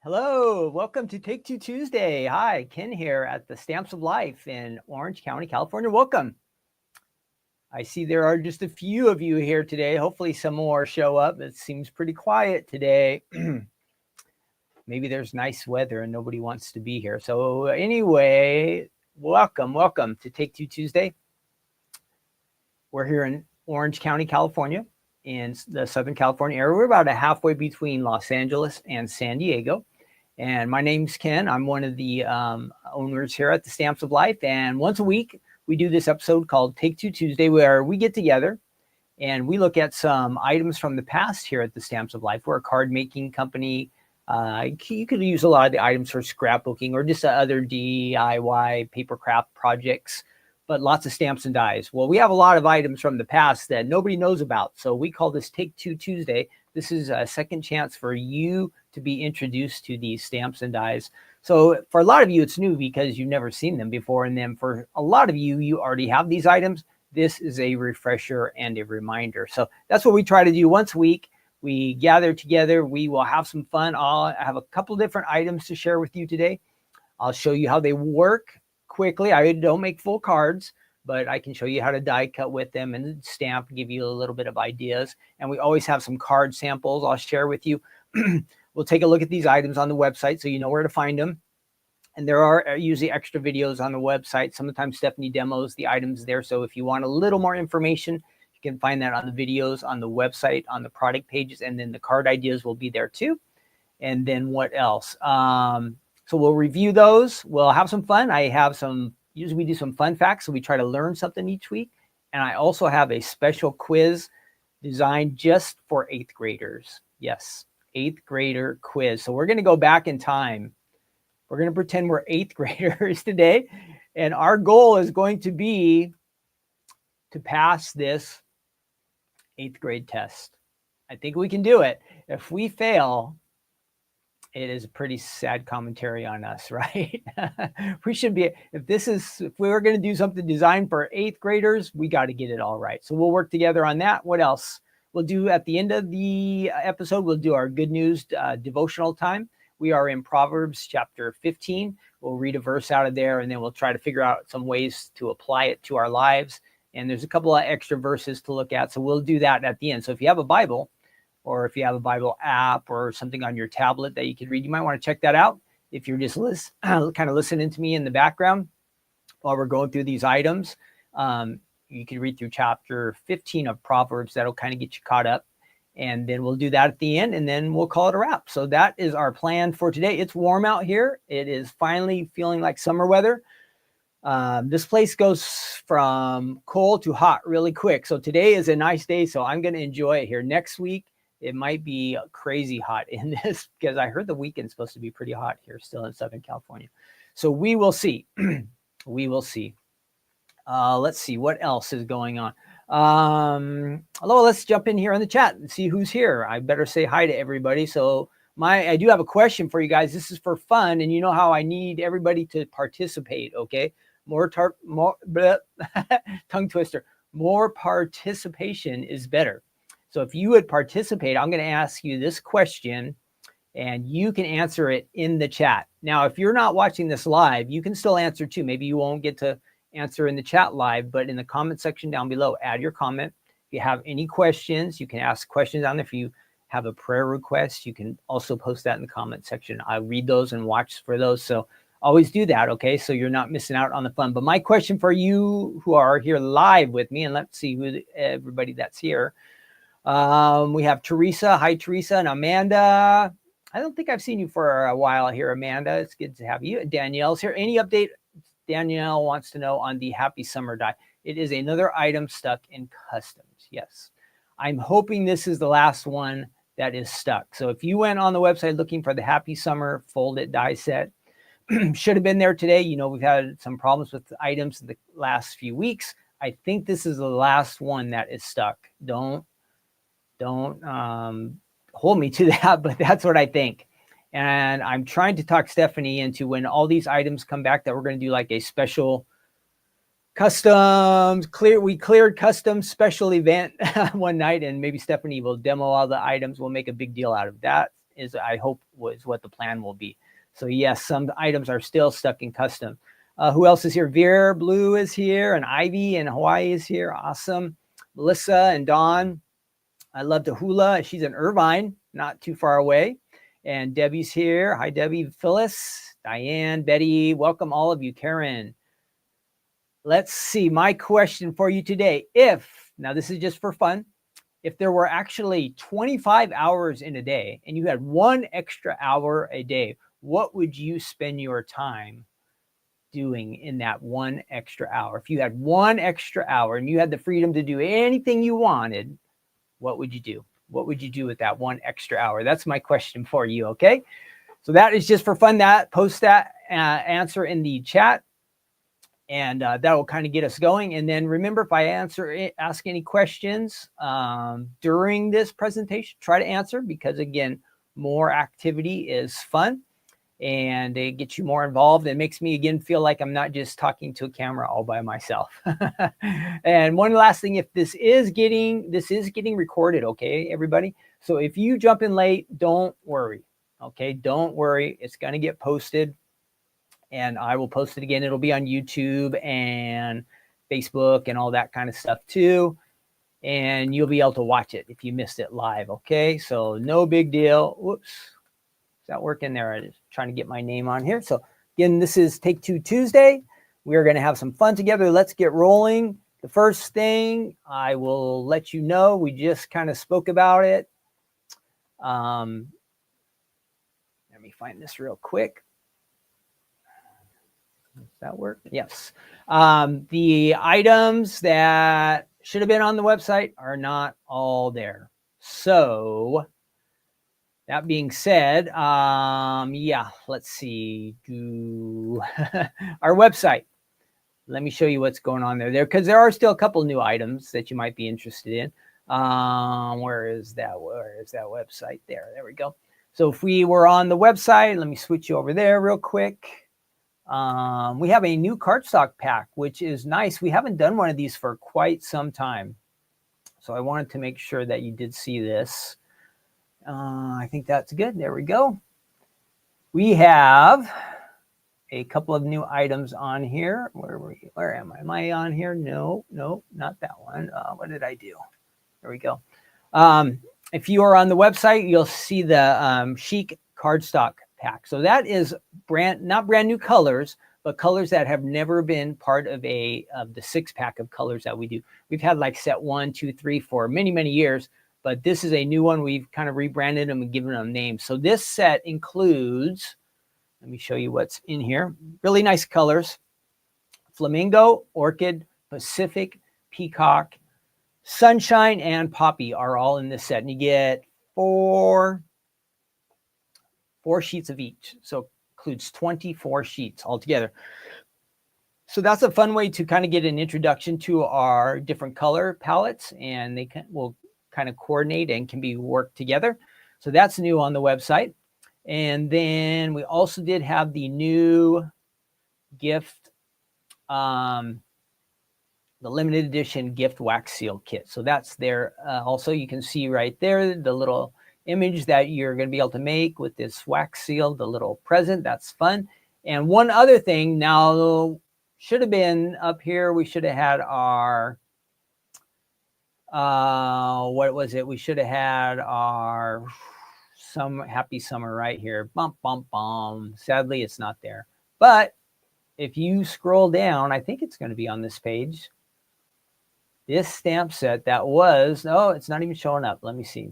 Hello, welcome to Take Two Tuesday. Hi, Ken here at the Stamps of Life in Orange County, California. Welcome. I see there are just a few of you here today. Hopefully some more show up. It seems pretty quiet today. Maybe there's nice weather and nobody wants to be here. So anyway, welcome to Take Two Tuesday. We're here in Orange County, California, in the Southern California area. We're about halfway between Los Angeles and San Diego. And my name's Ken. I'm one of the owners here at the Stamps of Life. And once a week, we do this episode called Take Two Tuesday, where we get together and we look at some items from the past here at the Stamps of Life. We're a card making company. You could use a lot of the items for scrapbooking or just other DIY paper craft projects, but lots of stamps and dies. Well, we have a lot of items from the past that nobody knows about. So we call this Take Two Tuesday. This is a second chance for you to be introduced to these stamps and dies. So for a lot of you, it's new because you've never seen them before. And then for a lot of you, you already have these items. This is a refresher and a reminder. So that's what we try to do once a week. We gather together. We will have some fun. I'll have a couple different items to share with you today. I'll show you how they work quickly. I don't make full cards, but I can show you how to die cut with them and stamp, give you a little bit of ideas. And we always have some card samples I'll share with you. We'll take a look at these items on the website so you know where to find them. And there are usually extra videos on the website. Sometimes Stephanie demos the items there. So if you want a little more information, you can find that on the videos, on the website, on the product pages, and then the card ideas will be there too. And then what else? So we'll review those. We'll have some fun. Usually we do some fun facts. So we try to learn something each week. And I also have a special quiz designed just for 8th graders. Yes, 8th grader quiz. So we're going to go back in time. We're going to pretend we're 8th graders today. And our goal is going to be to pass this 8th grade test. I think we can do it. If we fail, it is a pretty sad commentary on us, right? We should be, if we were going to do something designed for 8th graders, we got to get it all right. So we'll work together on that. What else? We'll do at the end of the episode, we'll do our good news devotional time. We are in Proverbs chapter 15. We'll read a verse out of there, and then we'll try to figure out some ways to apply it to our lives. And there's a couple of extra verses to look at. So we'll do that at the end. So if you have a Bible, or if you have a Bible app or something on your tablet that you can read, you might want to check that out. If you're just kind of listening to me in the background while we're going through these items, you can read through chapter 15 of Proverbs. That'll kind of get you caught up. And then we'll do that at the end, and then we'll call it a wrap. So that is our plan for today. It's warm out here. It is finally feeling like summer weather. This place goes from cold to hot really quick. So today is a nice day, so I'm going to enjoy it here. Next week, it might be crazy hot in this because I heard the weekend's supposed to be pretty hot here still in Southern California. So we will see. We will see. Let's see what else is going on. Hello, let's jump in here on the chat and see who's here. I better say hi to everybody. So I do have a question for you guys. This is for fun, and you know how I need everybody to participate, okay? Tongue twister. More participation is better. So if you would participate, I'm going to ask you this question, and you can answer it in the chat. Now, if you're not watching this live, you can still answer too. Maybe you won't get to answer in the chat live, but in the comment section down below, add your comment. If you have any questions, you can ask questions on there. If you have a prayer request, you can also post that in the comment section. I read those and watch for those. So always do that, okay? So you're not missing out on the fun. But my question for you who are here live with me, and let's see who everybody that's here. We have Teresa. Hi, Teresa. And Amanda. I don't think I've seen you for a while here, Amanda. It's good to have you. Danielle's here. Any update? Danielle wants to know on the Happy Summer die. It is another item stuck in customs. Yes. I'm hoping this is the last one that is stuck. So if you went on the website looking for the Happy Summer folded die set, should have been there today. You know, we've had some problems with the items in the last few weeks. I think this is the last one that is stuck. Don't hold me to that, but that's what I think. And I'm trying to talk Stephanie into when all these items come back that we're going to do like a special customs we cleared customs special event one night, and maybe Stephanie will demo all the items. We'll make a big deal out of that. is, I hope, was what the plan will be. So yes, some items are still stuck in custom. Who else is here? Veer Blue is here, and Ivy in Hawaii is here. Awesome. Melissa and Dawn. I love Tahula. She's in Irvine, not too far away. And Debbie's here. Hi, Debbie. Phyllis, Diane, Betty. Welcome, all of you. Karen. Let's see. My question for you today. Now this is just for fun, if there were actually 25 hours in a day and you had 1 extra hour a day, what would you spend your time doing in that 1 extra hour? If you had 1 extra hour and you had the freedom to do anything you wanted, what would you do? What would you do with that 1 extra hour? That's my question for you, okay? So that is just for fun. Post that answer in the chat, and that will kind of get us going. And then remember, if I ask any questions during this presentation, try to answer, because again, more activity is fun. And it gets you more involved. It makes me, again, feel like I'm not just talking to a camera all by myself. And one last thing, if this is getting recorded, okay, everybody? So if you jump in late, don't worry, okay? Don't worry. It's going to get posted, and I will post it again. It'll be on YouTube and Facebook and all that kind of stuff too. And you'll be able to watch it if you missed it live, okay? So no big deal. Whoops. Is that working there? I'm just trying to get my name on here. So again, this is Take Two Tuesday. We're going to have some fun together. Let's get rolling. The first thing I will let you know, we just kind of spoke about it. Let me find this real quick. Does that work? Yes. The items that should have been on the website are not all there. So that being said, let's see. Our website. Let me show you what's going on there, because there are still a couple new items that you might be interested in. Where is that website? There we go. So if we were on the website, let me switch you over there real quick. We have a new cardstock pack, which is nice. We haven't done one of these for quite some time. So I wanted to make sure that you did see this. I think that's good. There we go. We have a couple of new items on here. Where am I? Am I on here? No, not that one. What did I do? There we go. If you are on the website, you'll see the Chic cardstock pack. So that is not brand new colors, but colors that have never been part of the 6-pack of colors that we do. We've had like set 1, 2, 3 for many, many years. But this is a new one. We've kind of rebranded them and given them names. So this set includes, let me show you what's in here. Really nice colors. Flamingo, Orchid, Pacific, Peacock, Sunshine, and Poppy are all in this set. And you get four sheets of each. So includes 24 sheets altogether. So that's a fun way to kind of get an introduction to our different color palettes, and they will kind of coordinate and can be worked together. So that's new on the website. And then we also did have the new gift, the limited edition gift wax seal kit. So that's there. Also, you can see right there the little image that you're going to be able to make with this wax seal, the little present. That's fun. And one other thing, now should have been up here. We should have had our what was it? We should have had our happy summer right here. Bum, bum, bum. Sadly, it's not there. But if you scroll down, I think it's going to be on this page. This stamp set that was, it's not even showing up. Let me see.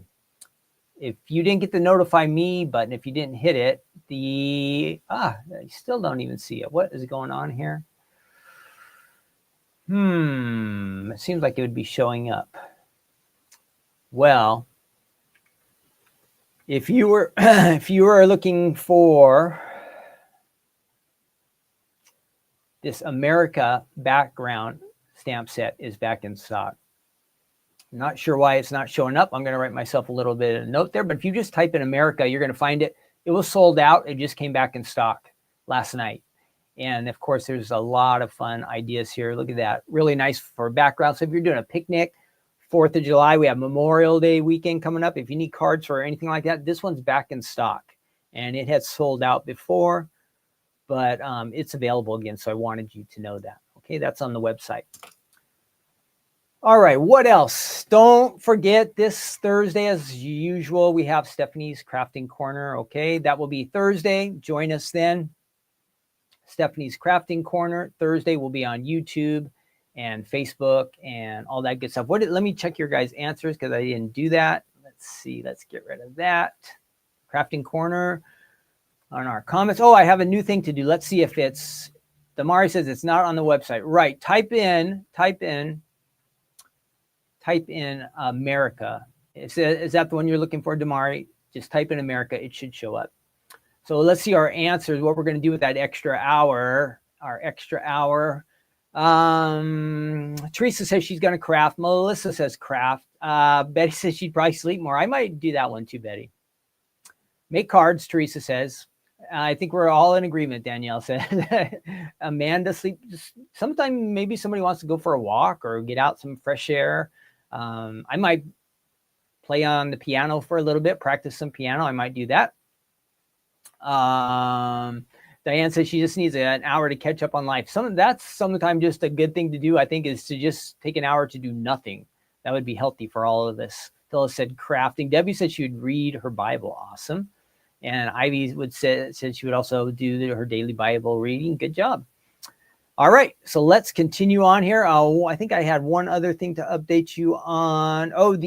If you didn't get the notify me button, if you didn't hit it, you still don't even see it. What is going on here? It seems like it would be showing up. Well, if you were looking for this America background stamp set, is back in stock. I'm not sure why it's not showing up. I'm going to write myself a little bit of a note there, but if you just type in America, you're going to find it. It was sold out. It just came back in stock last night. And of course, there's a lot of fun ideas here. Look at that. Really nice for background. So if you're doing a picnic, 4th of July. We have Memorial Day weekend coming up. If you need cards or anything like that, this one's back in stock. And it had sold out before, but it's available again. So I wanted you to know that. Okay, that's on the website. All right, what else? Don't forget this Thursday, as usual, we have Stephanie's Crafting Corner. Okay, that will be Thursday. Join us then. Stephanie's Crafting Corner. Thursday will be on YouTube and Facebook and all that good stuff. Let me check your guys' answers because I didn't do that. Let's see. Let's get rid of that. Crafting Corner on our comments. Oh, I have a new thing to do. Let's see if it's. Damari says it's not on the website. Right. Type in America. Is that the one you're looking for, Damari? Just type in America. It should show up. So let's see our answers, what we're going to do with that extra hour. Our extra hour. Teresa says she's going to craft. Melissa says craft. Betty says she'd probably sleep more. I might do that one too, Betty. Make cards, Teresa says. I think we're all in agreement, Danielle said. Amanda, sleep. Sometimes maybe somebody wants to go for a walk or get out some fresh air. I might play on the piano for a little bit, practice some piano. I might do that. Diane says she just needs an hour to catch up on life. That's sometimes just a good thing to do, I think, is to just take an hour to do nothing. That would be healthy for all of this. Phyllis said crafting. Debbie said she would read her Bible. Awesome. And Ivy said she would also do her daily Bible reading. Good job. All right, so let's continue on here. I think I had one other thing to update you on. Oh,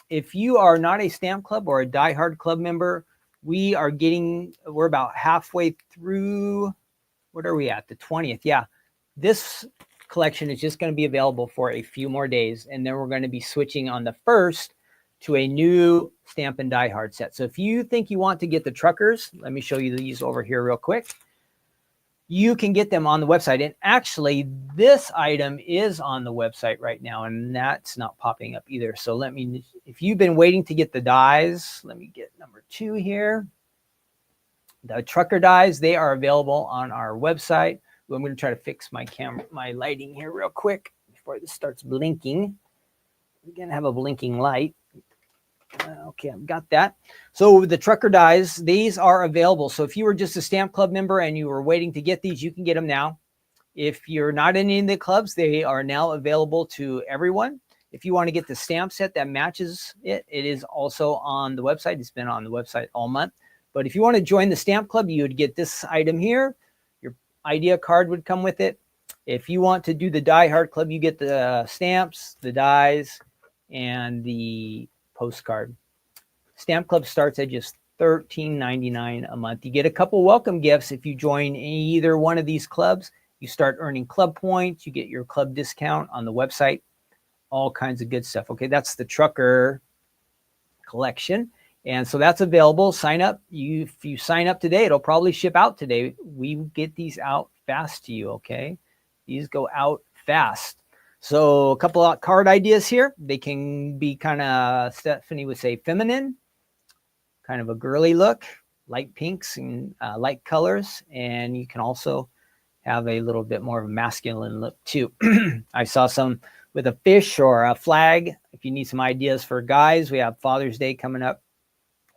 if you are not a Stamp Club or a Die Hard Club member, we're about halfway through. What are we at? The 20th. Yeah, this collection is just going to be available for a few more days, and then we're going to be switching on the 1st to a new Stamp and Die Hard set. So if you think you want to get the truckers, let me show you these over here real quick. You can get them on the website. And actually, this item is on the website right now, and that's not popping up either. So if you've been waiting to get the dies, let me get number 2 here. The trucker dies, they are available on our website. I'm going to try to fix my lighting here real quick before this starts blinking. We're going to have a blinking light. Okay, I've got that. So the trucker dies, these are available. So if you were just a Stamp Club member and you were waiting to get these, you can get them now. If you're not in any of the clubs, they are now available to everyone. If you want to get the stamp set that matches it, it is also on the website. It's been on the website all month. But if you want to join the Stamp Club, you would get this item here. Your idea card would come with it. If you want to do the Die Hard Club, you get the stamps, the dies, and the postcard. Stamp Club starts at just $13.99 a month. You get a couple welcome gifts if you join either one of these clubs. You start earning club points. You get your club discount on the website. All kinds of good stuff. Okay, that's the trucker collection. And so that's available. Sign up. If you sign up today, it'll probably ship out today. We get these out fast to you, okay? These go out fast. So a couple of card ideas here. They can be kind of, Stephanie would say, feminine, kind of a girly look, light pinks and light colors. And you can also have a little bit more of a masculine look too. I saw some with a fish or a flag. If you need some ideas for guys, we have Father's Day coming up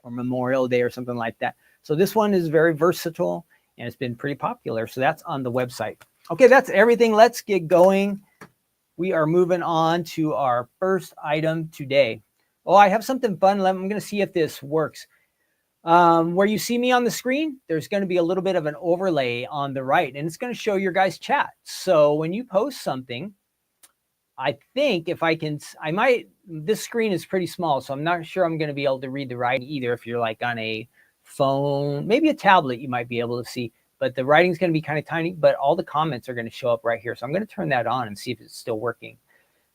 or Memorial Day or something like that. So this one is very versatile and it's been pretty popular. So that's on the website. Okay, that's everything. Let's get going. We are moving on to our first item today. Oh, I have something fun. I'm going to see if this works. Where you see me on the screen, there's going to be a little bit of an overlay on the right, and it's going to show your guys' chat. So when you post something, I think if I can, this screen is pretty small, so I'm not sure I'm going to be able to read the writing either. If you're like on a phone, maybe a tablet, you might be able to see. But the writing's going to be kind of tiny, but all the comments are going to show up right here. So I'm going to turn that on and see if it's still working.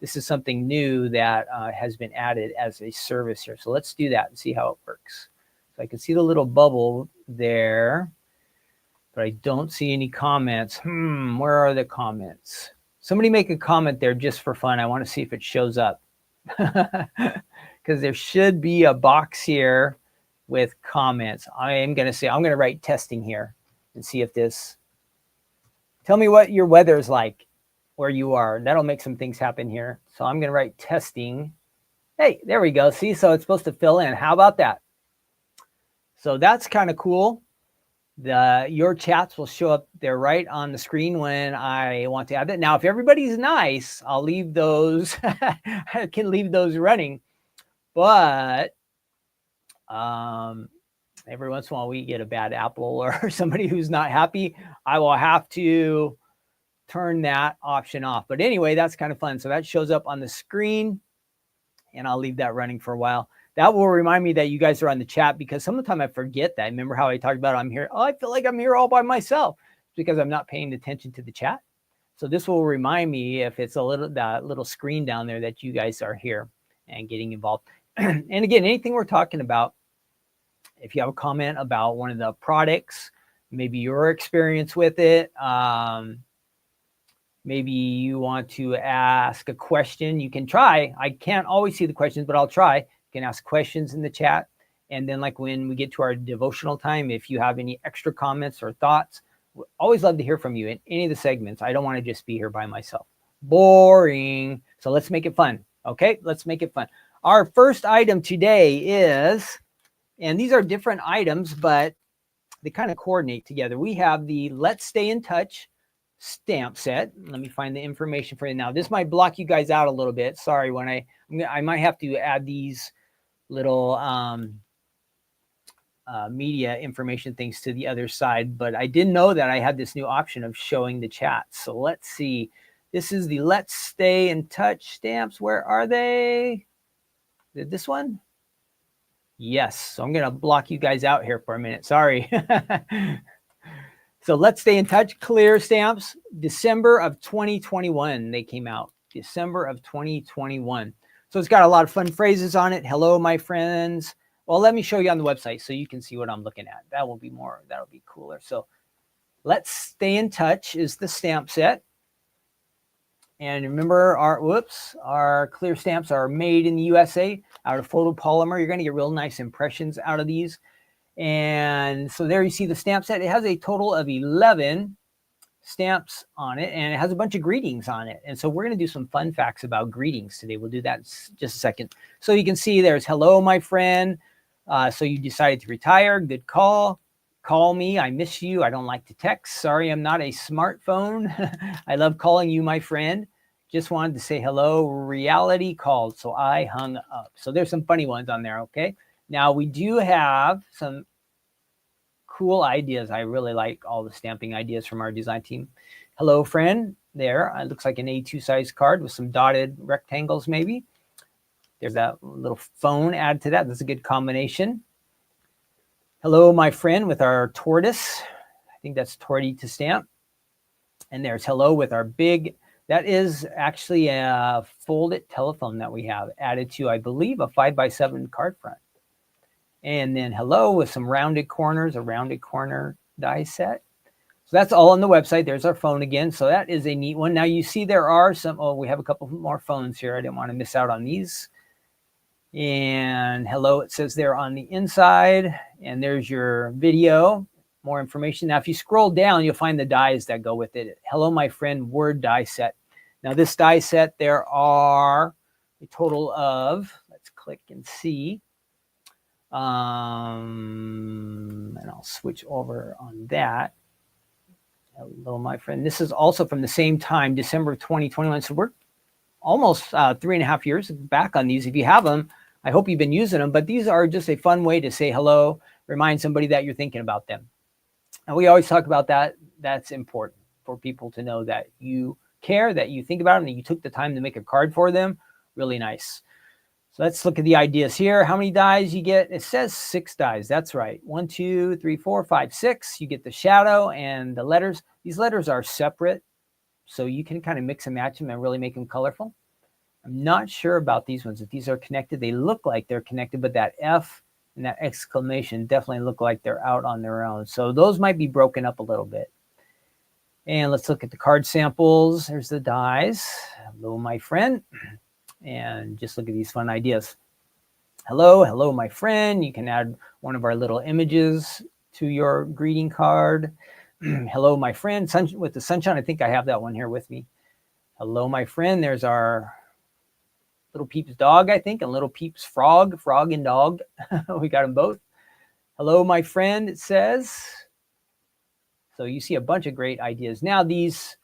This is something new that has been added as a service here. So let's do that and see how it works. So I can see the little bubble there, but I don't see any comments. Where are the comments? Somebody make a comment there just for fun. I want to see if it shows up. Because there should be a box here with comments. I'm going to write testing here and see if this, tell me what your weather is like. where you are. That'll make some things happen here. So I'm going to write testing. Hey, there we go. See, so it's supposed to fill in. How about that? So that's kind of cool. Your chats will show up there right on the screen when I want to add it. Now, if everybody's nice, I'll leave those. I can leave those running, but every once in a while we get a bad apple or somebody who's not happy. I will have to turn that option off. But anyway, that's kind of fun. So that shows up on the screen, and I'll leave that running for a while. That will remind me that you guys are on the chat, because some of the time I forget that. Remember how I talked about I'm here? Oh, I feel like I'm here all by myself. It's because I'm not paying attention to the chat. So this will remind me, if it's that little screen down there, that you guys are here and getting involved. And again, anything we're talking about, if you have a comment about one of the products, maybe your experience with it, maybe you want to ask a question, you can try. I can't always see the questions, but I'll try. You can ask questions in the chat. And then like when we get to our devotional time, if you have any extra comments or thoughts, we always love to hear from you in any of the segments. I don't want to just be here by myself. Boring. So let's make it fun. Okay, let's make it fun. Our first item today is, and these are different items, but they kind of coordinate together. We have the Let's Stay in Touch stamp set. Let me find the information for you now. This might block you guys out a little bit. Sorry, when I might have to add these little media information things to the other side, but I didn't know that I had this new option of showing the chat. So let's see. This is the Let's Stay in Touch stamps. Where are they? This one? Yes. So I'm going to block you guys out here for a minute. Sorry. So Let's Stay in Touch clear stamps. December of 2021 they came out. December of 2021. So it's got a lot of fun phrases on it. Hello, my friends. Well, let me show you on the website so you can see what I'm looking at. That'll be cooler. So Let's Stay in Touch is the stamp set. And remember, our clear stamps are made in the USA out of photopolymer. You're going to get real nice impressions out of these. And so there you see the stamp set. It has a total of 11 stamps on it, and it has a bunch of greetings on it. And so we're going to do some fun facts about greetings today. We'll do that in just a second. So you can see there's hello, my friend. So you decided to retire. Good call. Call me. I miss you. I don't like to text. Sorry, I'm not a smartphone. I love calling you, my friend. Just wanted to say hello. Reality called, so I hung up. So there's some funny ones on there, okay? Now, we do have some cool ideas. I really like all the stamping ideas from our design team. Hello, friend. There. It looks like an A2 size card with some dotted rectangles, maybe. There's that little phone added to that. That's a good combination. Hello, my friend, with our tortoise. I think that's torty to stamp. And there's hello with our big, that is actually a folded telephone that we have added to, I believe, a 5x7 card front. And then hello with some rounded corners, a rounded corner die set. So that's all on the website. There's our phone again. So that is a neat one. Now you see there are some, we have a couple more phones here. I didn't want to miss out on these. And hello, it says there on the inside. And there's your video, more information. Now, if you scroll down, you'll find the dies that go with it. Hello, my friend, word die set. Now, this die set, there are a total of, let's click and see. And I'll switch over on that. Hello, my friend. This is also from the same time, December of 2021. So we're almost 3.5 years back on these. If you have them, I hope you've been using them. But these are just a fun way to say hello, remind somebody that you're thinking about them. And we always talk about that. That's important for people to know that you care, that you think about them, that you took the time to make a card for them. Really nice. So let's look at the ideas here. How many dies you get? It says 6 dies. That's right. 1, 2, 3, 4, 5, 6. You get the shadow and the letters. These letters are separate, so you can kind of mix and match them and really make them colorful. I'm not sure about these ones. If these are connected, they look like they're connected, but that F and that exclamation definitely look like they're out on their own. So those might be broken up a little bit. And let's look at the card samples. There's the dies. Hello, my friend. And just look at these fun ideas. Hello, my friend. You can add one of our little images to your greeting card. Hello, my friend. With the sunshine, I think I have that one here with me. Hello, my friend. There's our little Peeps dog, I think, and little Peeps frog and dog. We got them both. Hello, my friend, it says. So you see a bunch of great ideas. Now these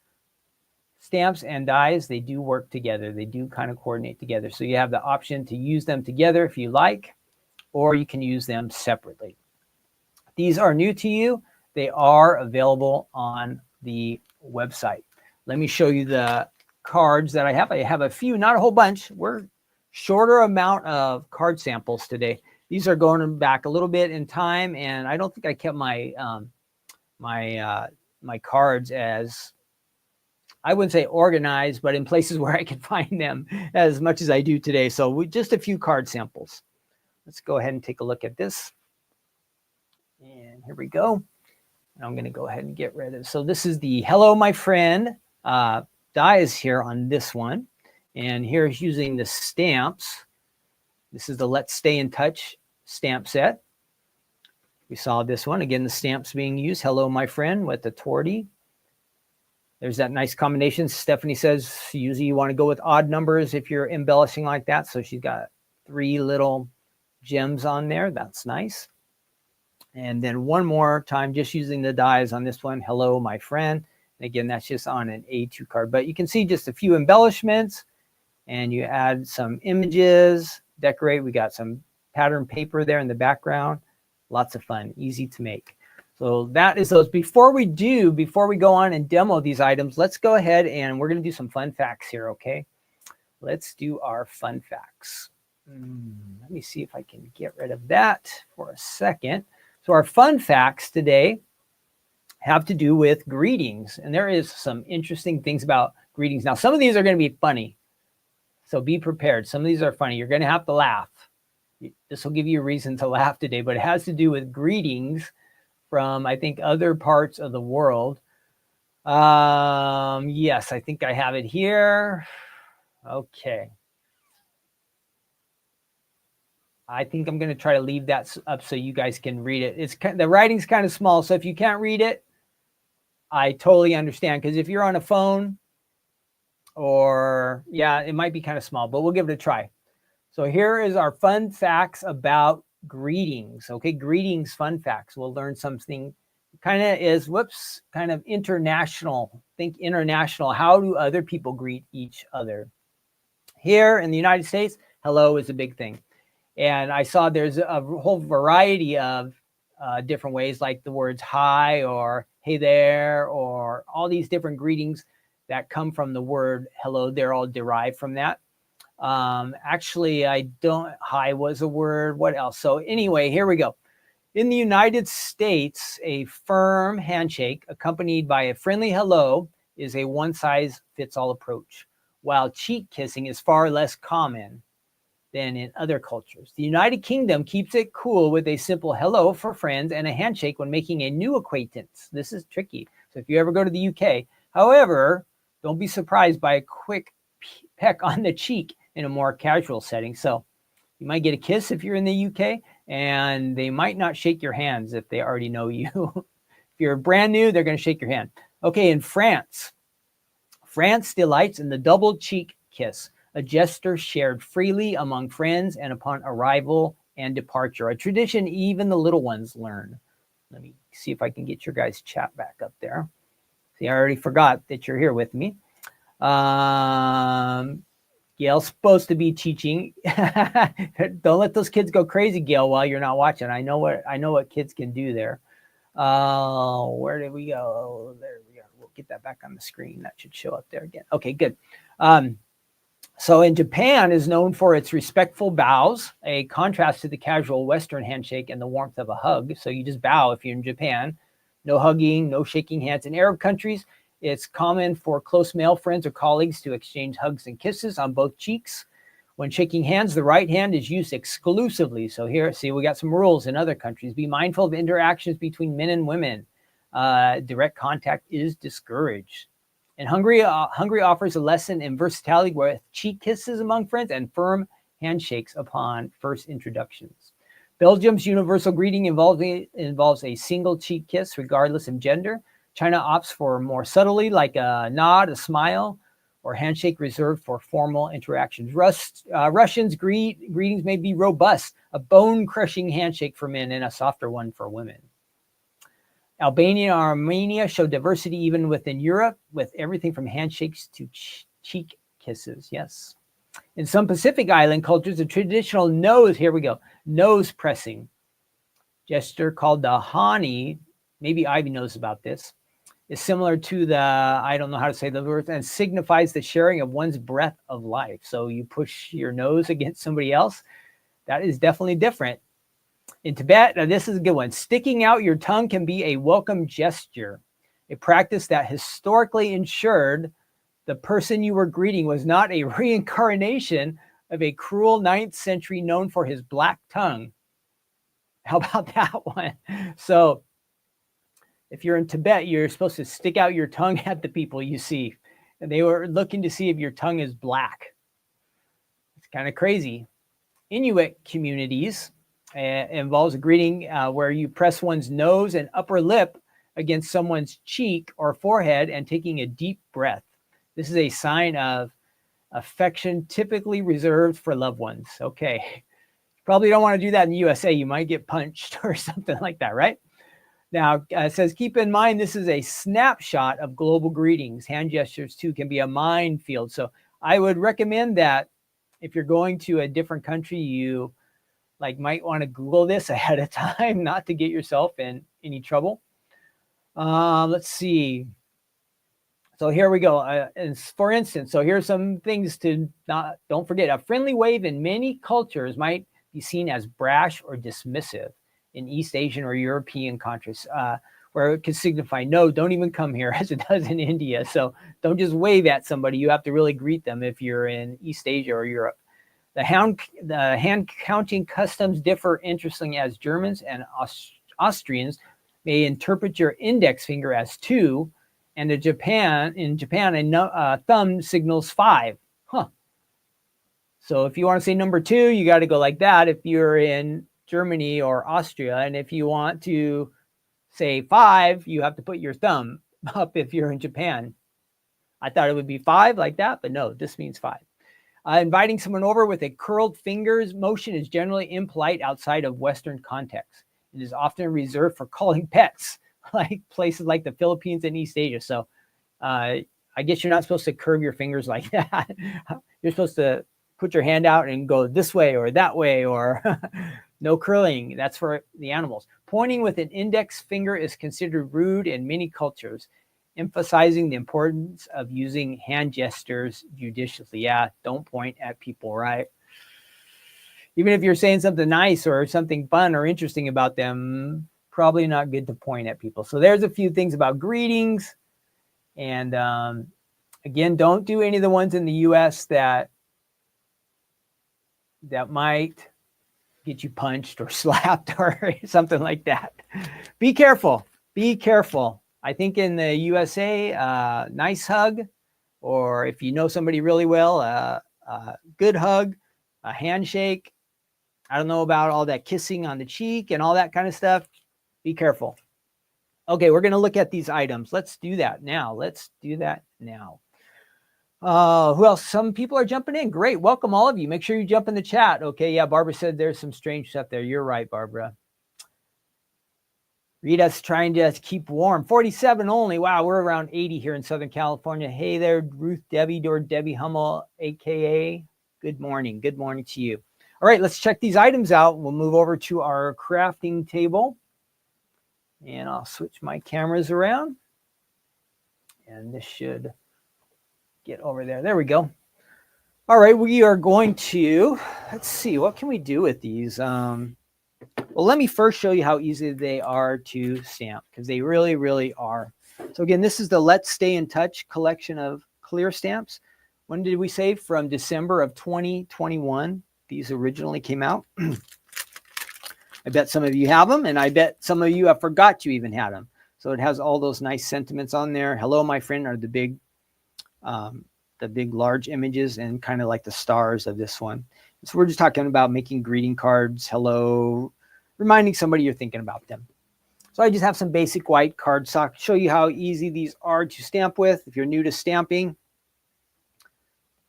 stamps and dies, they do work together. They do kind of coordinate together. So you have the option to use them together if you like, or you can use them separately. These are new to you. They are available on the website. Let me show you the cards that I have. I have a few, not a whole bunch. We're shorter amount of card samples today. These are going back a little bit in time, and I don't think I kept my my cards as, I wouldn't say organized, but in places where I can find them as much as I do today. So just a few card samples. Let's go ahead and take a look at this. And here we go. I'm going to go ahead and get rid of. So this is the Hello, my friend. Die is here on this one. And here's using the stamps. This is the Let's Stay in Touch stamp set. We saw this one. Again, the stamps being used. Hello, my friend, with the tortie. There's that nice combination. Stephanie says usually you want to go with odd numbers if you're embellishing like that. So she's got 3 little gems on there. That's nice. And then one more time, just using the dies on this one. Hello, my friend. And again, that's just on an A2 card. But you can see just a few embellishments, and you add some images, decorate. We got some pattern paper there in the background. Lots of fun, easy to make. So that is those. Before we go on and demo these items, let's go ahead and we're going to do some fun facts here, okay? Let's do our fun facts. Let me see if I can get rid of that for a second. So our fun facts today have to do with greetings. And there is some interesting things about greetings. Now, some of these are going to be funny. So be prepared. Some of these are funny. You're going to have to laugh. This will give you a reason to laugh today, but it has to do with greetings from, I think, other parts of the world. Yes, I think I have it here. Okay. I think I'm going to try to leave that up so you guys can read it. The writing's kind of small, so if you can't read it, I totally understand. Because if you're on a phone, or yeah, it might be kind of small, but we'll give it a try. So here is our fun facts about greetings. Okay, greetings, fun facts. We'll learn something. Kind of international. Think international. How do other people greet each other? Here in the United States, hello is a big thing. And I saw there's a whole variety of different ways, like the words hi or hey there, or all these different greetings that come from the word hello. They're all derived from that. Actually, hi was a word. What else? So anyway, here we go. In the United States, a firm handshake accompanied by a friendly hello is a one-size-fits-all approach, while cheek kissing is far less common than in other cultures. The United Kingdom keeps it cool with a simple hello for friends and a handshake when making a new acquaintance. This is tricky. So if you ever go to the UK, however, don't be surprised by a quick peck on the cheek in a more casual setting. So you might get a kiss if you're in the UK, and they might not shake your hands if they already know you. If you're brand new, they're going to shake your hand. Okay, in France delights in the double cheek kiss, a gesture shared freely among friends and upon arrival and departure, a tradition even the little ones learn. Let me see if I can get your guys' chat back up there. See, I already forgot that you're here with me. Gail's supposed to be teaching. Don't let those kids go crazy, Gail, while you're not watching. I know what kids can do there. Where did we go? There we go. We'll get that back on the screen. That should show up there again. Okay, good. So in Japan is known for its respectful bows, a contrast to the casual Western handshake and the warmth of a hug. So you just bow if you're in Japan. No hugging, no shaking hands. In Arab countries, it's common for close male friends or colleagues to exchange hugs and kisses on both cheeks. When shaking hands, the right hand is used exclusively. So here, see, we got some rules in other countries. Be mindful of interactions between men and women. Direct contact is discouraged. And Hungary offers a lesson in versatility with cheek kisses among friends and firm handshakes upon first introductions. Belgium's universal greeting involves a single cheek kiss, regardless of gender. China opts for more subtly, like a nod, a smile, or handshake reserved for formal interactions. Russians greetings may be robust, a bone-crushing handshake for men and a softer one for women. Albania and Armenia show diversity even within Europe, with everything from handshakes to cheek kisses. Yes. In some Pacific Island cultures, the traditional nose pressing gesture called the hani, maybe Ivy knows about this, is similar to the, I don't know how to say the word, and signifies the sharing of one's breath of life. So you push your nose against somebody else. That is definitely different. In Tibet, now this is a good one. Sticking out your tongue can be a welcome gesture, a practice that historically ensured the person you were greeting was not a reincarnation of a cruel 9th century known for his black tongue. How about that one? So if you're in Tibet, you're supposed to stick out your tongue at the people you see. And they were looking to see if your tongue is black. It's kind of crazy. Inuit communities involves a greeting where you press one's nose and upper lip against someone's cheek or forehead and taking a deep breath. This is a sign of affection typically reserved for loved ones. Okay. Probably don't want to do that in the USA. You might get punched or something like that, right? Now, it says, keep in mind, this is a snapshot of global greetings. Hand gestures, too, can be a minefield. So I would recommend that if you're going to a different country, you might want to Google this ahead of time, not to get yourself in any trouble. Let's see. So here we go. And for instance, so here's some things to don't forget. A friendly wave in many cultures might be seen as brash or dismissive in East Asian or European countries, where it could signify, no, don't even come here, as it does in India. So don't just wave at somebody. You have to really greet them if you're in East Asia or Europe. The hand counting customs differ, interestingly, as Germans and Austrians may interpret your index finger as 2, and in Japan, a thumb signals 5. Huh. So if you want to say number 2, you got to go like that if you're in Germany or Austria. And if you want to say 5, you have to put your thumb up if you're in Japan. I thought it would be 5 like that, but no, this means 5. Inviting someone over with a curled fingers motion is generally impolite outside of Western context. It is often reserved for calling pets, like places like the Philippines and East Asia. So I guess you're not supposed to curve your fingers like that. You're supposed to put your hand out and go this way or that way, or no curling. That's for the animals. Pointing with an index finger is considered rude in many cultures, emphasizing the importance of using hand gestures judiciously. Yeah, don't point at people, right? Even if you're saying something nice or something fun or interesting about them, probably not good to point at people. So there's a few things about greetings. And again, don't do any of the ones in the US that might get you punched or slapped or something like that. Be careful. Be careful. I think in the USA, nice hug, or if you know somebody really well, a good hug, a handshake. I don't know about all that kissing on the cheek and all that kind of stuff. Be careful. Okay, we're going to look at these items. Let's do that now. Who else? Some people are jumping in. Great. Welcome, all of you. Make sure you jump in the chat. Okay, yeah, Barbara said there's some strange stuff there. You're right, Barbara. Rita's trying to keep warm. 47 only. Wow, we're around 80 here in Southern California. Hey there, Ruth Debbie or Debbie Hummel, a.k.a. Good morning. Good morning to you. All right, let's check these items out. We'll move over to our crafting table. And I'll switch my cameras around. And this should get over there. There we go. All right, we are going to, let's see, what can we do with these? Well, let me first show you how easy they are to stamp, because they really, really are. So again, this is the Let's Stay in Touch collection of clear stamps. When did we say? From December of 2021. These originally came out. I bet some of you have them, and I bet some of you have forgot you even had them. So it has all those nice sentiments on there. Hello, my friend, are the big large images, and kind of like the stars of this one. So we're just talking about making greeting cards, hello, reminding somebody you're thinking about them. So I just have some basic white cardstock. Show you how easy these are to stamp with. If you're new to stamping,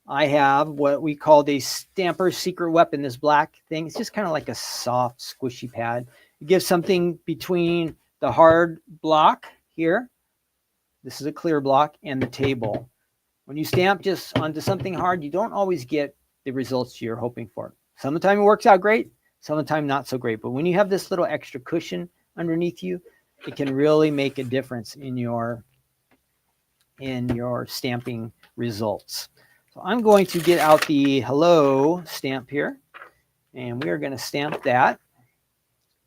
I have what we call a Stamper's Secret Weapon, this black thing. It's just kind of like a soft, squishy pad. It gives something between the hard block here, this is a clear block, and the table. When you stamp just onto something hard, you don't always get the results you're hoping for. Some of the time it works out great, some of the time not so great. But when you have this little extra cushion underneath you, it can really make a difference in your stamping results. So I'm going to get out the hello stamp here, and we are going to stamp that.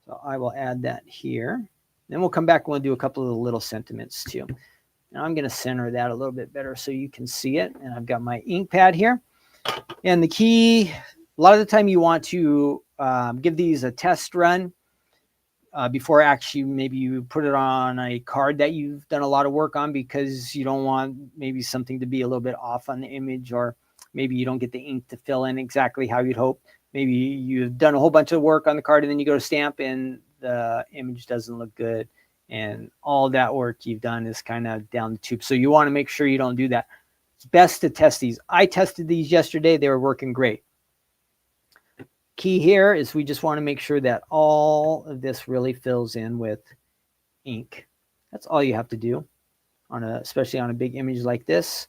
So I will add that here. Then we'll come back and we'll do a couple of the little sentiments too. Now I'm going to center that a little bit better so you can see it. And I've got my ink pad here. And the key, a lot of the time you want to give these a test run before actually maybe you put it on a card that you've done a lot of work on, because you don't want maybe something to be a little bit off on the image, or maybe you don't get the ink to fill in exactly how you'd hope. Maybe you've done a whole bunch of work on the card and then you go to stamp and the image doesn't look good. And all that work you've done is kind of down the tube. So you want to make sure you don't do that. It's best to test these. I tested these yesterday. They were working great. Key here is we just want to make sure that all of this really fills in with ink. That's all you have to do, especially on a big image like this.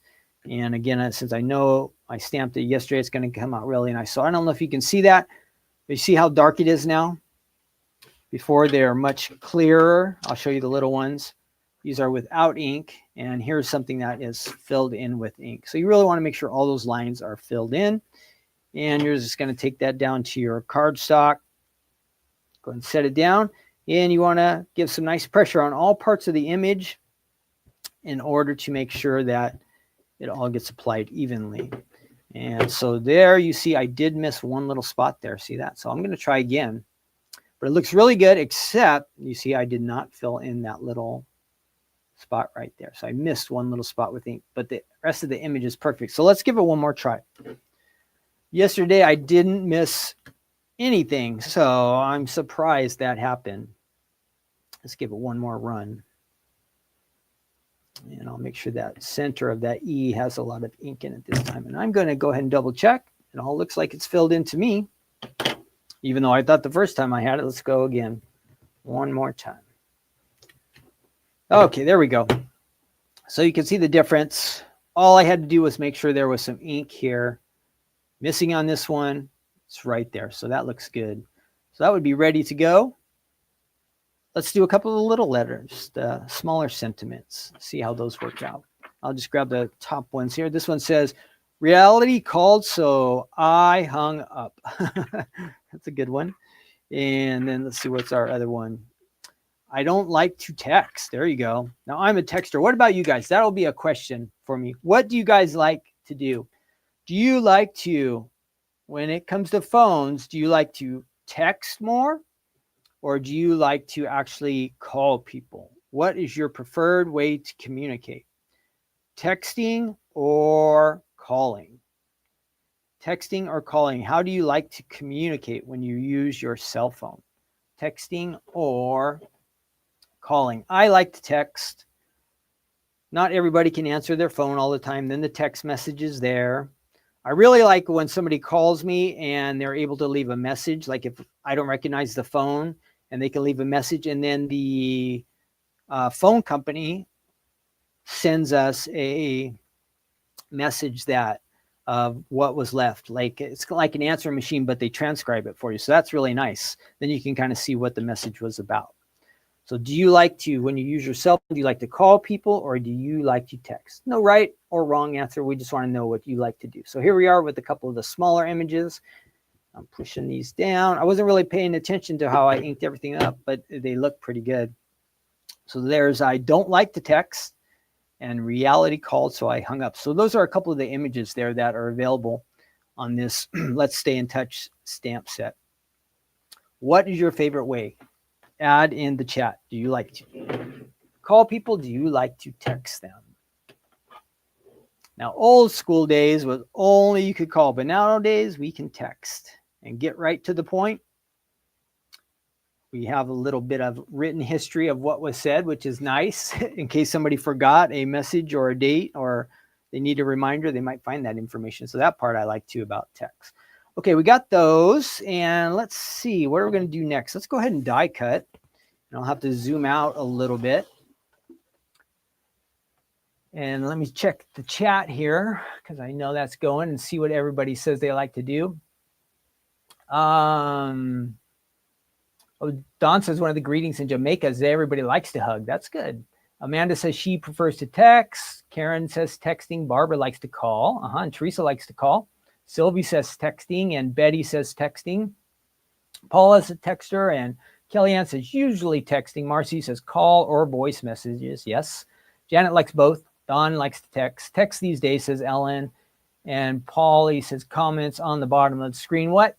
And again, since I know I stamped it yesterday, it's going to come out really nice. So I don't know if you can see that. You see how dark it is now? Before they're much clearer. I'll show you the little ones. These are without ink, and here's something that is filled in with ink. So you really want to make sure all those lines are filled in. And you're just going to take that down to your cardstock. Go ahead and set it down. And you want to give some nice pressure on all parts of the image in order to make sure that it all gets applied evenly. And so there you see I did miss one little spot there. See that? So I'm going to try again. But it looks really good, except you see I did not fill in that little spot right there. So I missed one little spot with ink, but the rest of the image is perfect. So let's give it one more try. Yesterday I didn't miss anything, so I'm surprised that happened. Let's give it one more run. And I'll make sure that center of that E has a lot of ink in it this time. And I'm going to go ahead and double check. It all looks like it's filled in to me, even though I thought the first time I had it. Let's go again. One more time. Okay, there we go. So you can see the difference. All I had to do was make sure there was some ink here. Missing on this one, it's right there. So that looks good. So that would be ready to go. Let's do a couple of little letters, the smaller sentiments. See how those work out. I'll just grab the top ones here. This one says, reality called, so I hung up. That's a good one. And then let's see, what's our other one? I don't like to text. There you go. Now I'm a texter. What about you guys? That'll be a question for me. What do you guys like to do? Do you like to, when it comes to phones, do you like to text more? Or do you like to actually call people? What is your preferred way to communicate? Texting or calling? Texting or calling? How do you like to communicate when you use your cell phone? Texting or calling? I like to text. Not everybody can answer their phone all the time. Then the text message is there. I really like when somebody calls me and they're able to leave a message. Like if I don't recognize the phone, and they can leave a message, and then the phone company sends us a message that what was left. Like it's like an answering machine, but they transcribe it for you. So that's really nice. Then you can kind of see what the message was about. So do you like to, when you use your cell phone, do you like to call people or do you like to text? No right or wrong answer. We just want to know what you like to do. So here we are with a couple of the smaller images. I'm pushing these down. I wasn't really paying attention to how I inked everything up, but they look pretty good. So there's I don't like to text and reality called, so I hung up. So those are a couple of the images there that are available on this Let's Stay in Touch stamp set. What is your favorite way? Add in the chat. Do you like to call people? Do you like to text them? Now, old school days was only you could call, but nowadays we can text and get right to the point. We have a little bit of written history of what was said, which is nice in case somebody forgot a message or a date or they need a reminder, they might find that information. So that part I like too about text. Okay, we got those, and let's see, what are we going to do next? Let's go ahead and die cut. And I'll have to zoom out a little bit. And let me check the chat here, because I know that's going, and see what everybody says they like to do. Oh, Don says one of the greetings in Jamaica is that everybody likes to hug. That's good. Amanda says she prefers to text. Karen says texting. Barbara likes to call. And Teresa likes to call. Sylvie says texting, and Betty says texting. Paula's a texter, and Kellyanne says usually texting. Marcy says call or voice messages. Yes. Janet likes both. Don likes to text. Text these days, says Ellen. And Paulie says comments on the bottom of the screen. What?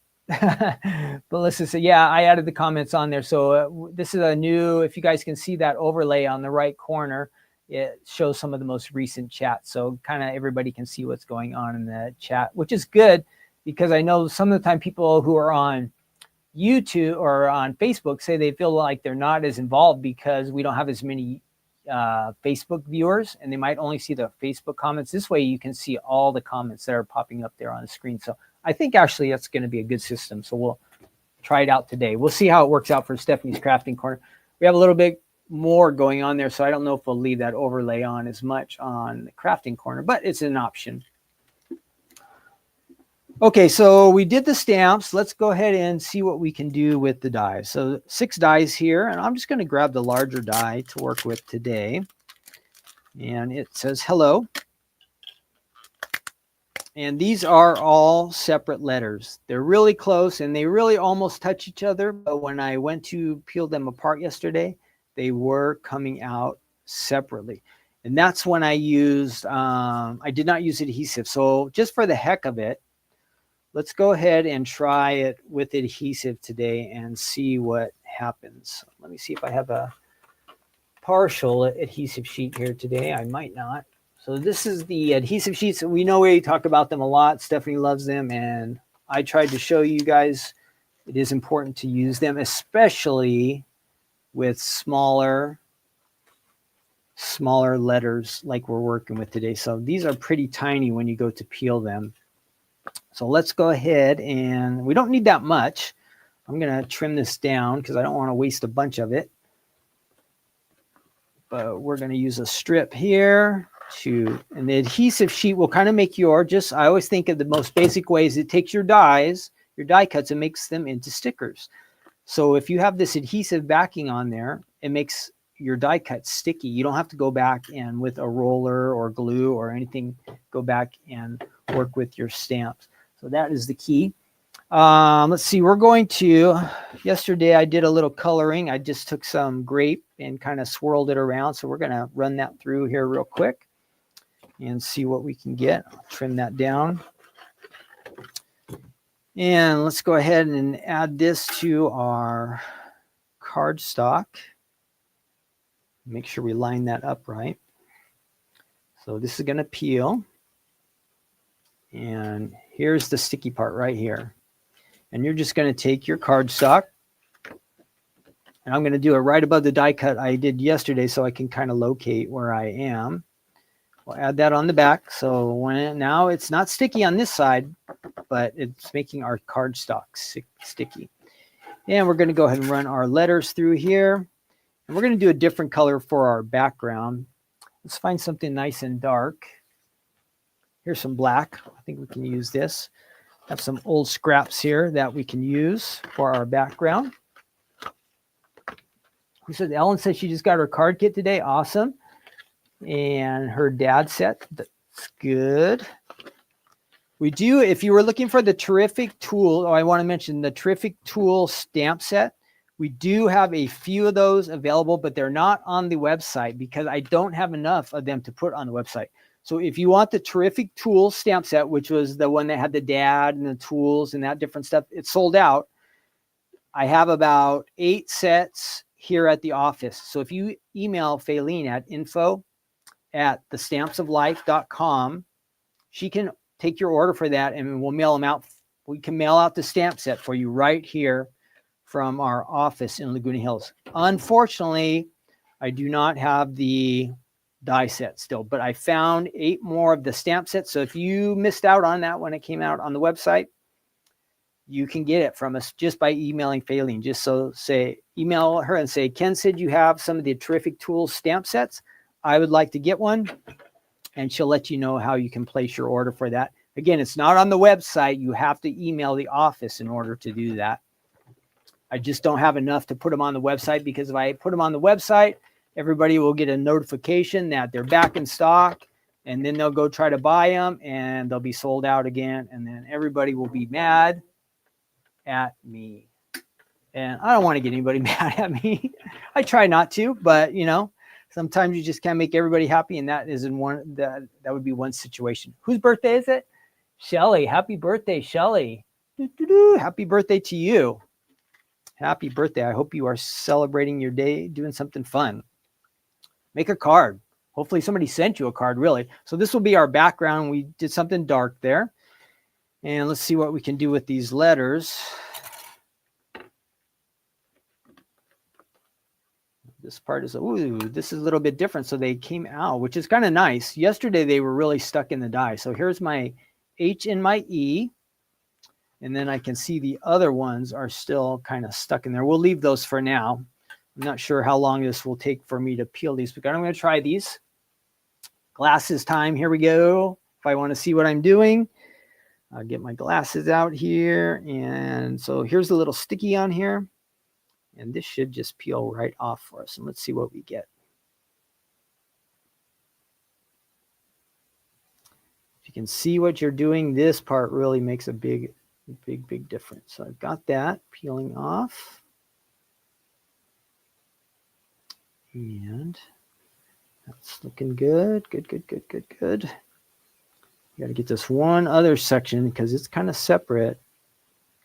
Melissa said, yeah, I added the comments on there. So this is a new, if you guys can see that overlay on the right corner, it shows some of the most recent chats. So kind of everybody can see what's going on in the chat, which is good, because I know some of the time people who are on YouTube or on Facebook say they feel like they're not as involved because we don't have as many Facebook viewers, and they might only see the Facebook comments. This way you can see all the comments that are popping up there on the screen. So I think actually that's going to be a good system. So we'll try it out today. We'll see how it works out for Stephanie's Crafting Corner. We have a little bit more going on there, so I don't know if we'll leave that overlay on as much on the Crafting Corner, but it's an option. Okay, so we did the stamps. Let's go ahead and see what we can do with the dies. So 6 dies here, and I'm just going to grab the larger die to work with today. And it says hello. And these are all separate letters. They're really close, and they really almost touch each other. But when I went to peel them apart yesterday, they were coming out separately. And that's when I used, I did not use adhesive. So just for the heck of it, let's go ahead and try it with adhesive today and see what happens. Let me see if I have a partial adhesive sheet here today. I might not. So this is the adhesive sheets. We know we talk about them a lot. Stephanie loves them, and I tried to show you guys it is important to use them, especially with smaller letters like we're working with today. So these are pretty tiny when you go to peel them. So let's go ahead, and we don't need that much. I'm going to trim this down because I don't want to waste a bunch of it. But we're going to use a strip here. And the adhesive sheet will kind of make I always think of the most basic ways. It takes your die cuts, and makes them into stickers. So if you have this adhesive backing on there, it makes your die cut sticky. You don't have to go back and with a roller or glue or anything, go back and work with your stamps. So that is the key. Let's see, yesterday I did a little coloring. I just took some grape and kind of swirled it around. So we're going to run that through here real quick and see what we can get. I'll trim that down. And let's go ahead and add this to our cardstock. Make sure we line that up right. So this is going to peel. And here's the sticky part right here. And you're just going to take your cardstock. And I'm going to do it right above the die cut I did yesterday so I can kind of locate where I am. We'll add that on the back. So now it's not sticky on this side, but it's making our cardstock sticky. And we're going to go ahead and run our letters through here. And we're going to do a different color for our background. Let's find something nice and dark. Here's some black. I think we can use this. Have some old scraps here that we can use for our background. Who said? Ellen said she just got her card kit today. Awesome. And her dad set. That's good. We do, if you were looking for the Terrific Tool, I want to mention the Terrific Tool stamp set. We do have a few of those available, but they're not on the website because I don't have enough of them to put on the website. So if you want the Terrific Tool stamp set, which was the one that had the dad and the tools and that different stuff, it's sold out. I have about 8 sets here at the office. So if you email Faylene at info@thestampsoflife.com, she can take your order for that and we'll mail them out. We can mail out the stamp set for you right here from our office in Laguna Hills. Unfortunately, I do not have the die set still, but I found 8 more of the stamp sets. So if you missed out on that when it came out on the website, you can get it from us just by emailing Faylene. Just email her and say, Ken said you have some of the Terrific Tools stamp sets. I would like to get one. And she'll let you know how you can place your order for that. Again, it's not on the website. You have to email the office in order to do that. I just don't have enough to put them on the website, because if I put them on the website, everybody will get a notification that they're back in stock, and then they'll go try to buy them and they'll be sold out again. And then everybody will be mad at me. And I don't want to get anybody mad at me. I try not to, but sometimes you just can't make everybody happy, and that is that would be one situation. Whose birthday is it? Shelly. Happy birthday, Shelly. Happy birthday to you. Happy birthday. I hope you are celebrating your day, doing something fun. Make a card. Hopefully somebody sent you a card, really. So this will be our background. We did something dark there. And let's see what we can do with these letters. This part is, this is a little bit different. So they came out, which is kind of nice. Yesterday, they were really stuck in the die. So here's my H and my E. And then I can see the other ones are still kind of stuck in there. We'll leave those for now. I'm not sure how long this will take for me to peel these, but I'm going to try these. Glasses time. Here we go. If I want to see what I'm doing, I'll get my glasses out here. And so here's a little sticky on here. And this should just peel right off for us. And let's see what we get. If you can see what you're doing, this part really makes a big difference. So I've got that peeling off. And that's looking good. Good. You got to get this one other section because it's kind of separate.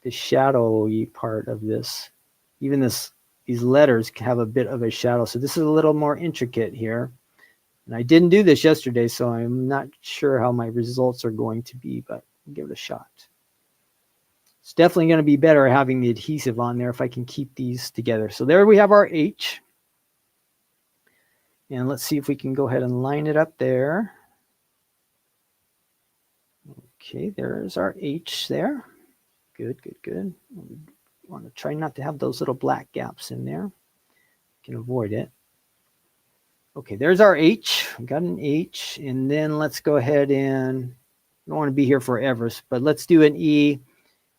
The shadowy part of this. Even these letters have a bit of a shadow. So this is a little more intricate here. And I didn't do this yesterday, so I'm not sure how my results are going to be, but I'll give it a shot. It's definitely going to be better having the adhesive on there if I can keep these together. So there we have our H. And let's see if we can go ahead and line it up there. Okay, there's our H there. Good. Want to try not to have those little black gaps in there. You can avoid it. Okay, there's our H. We got an H. And then let's go ahead and, I don't want to be here forever, but let's do an E.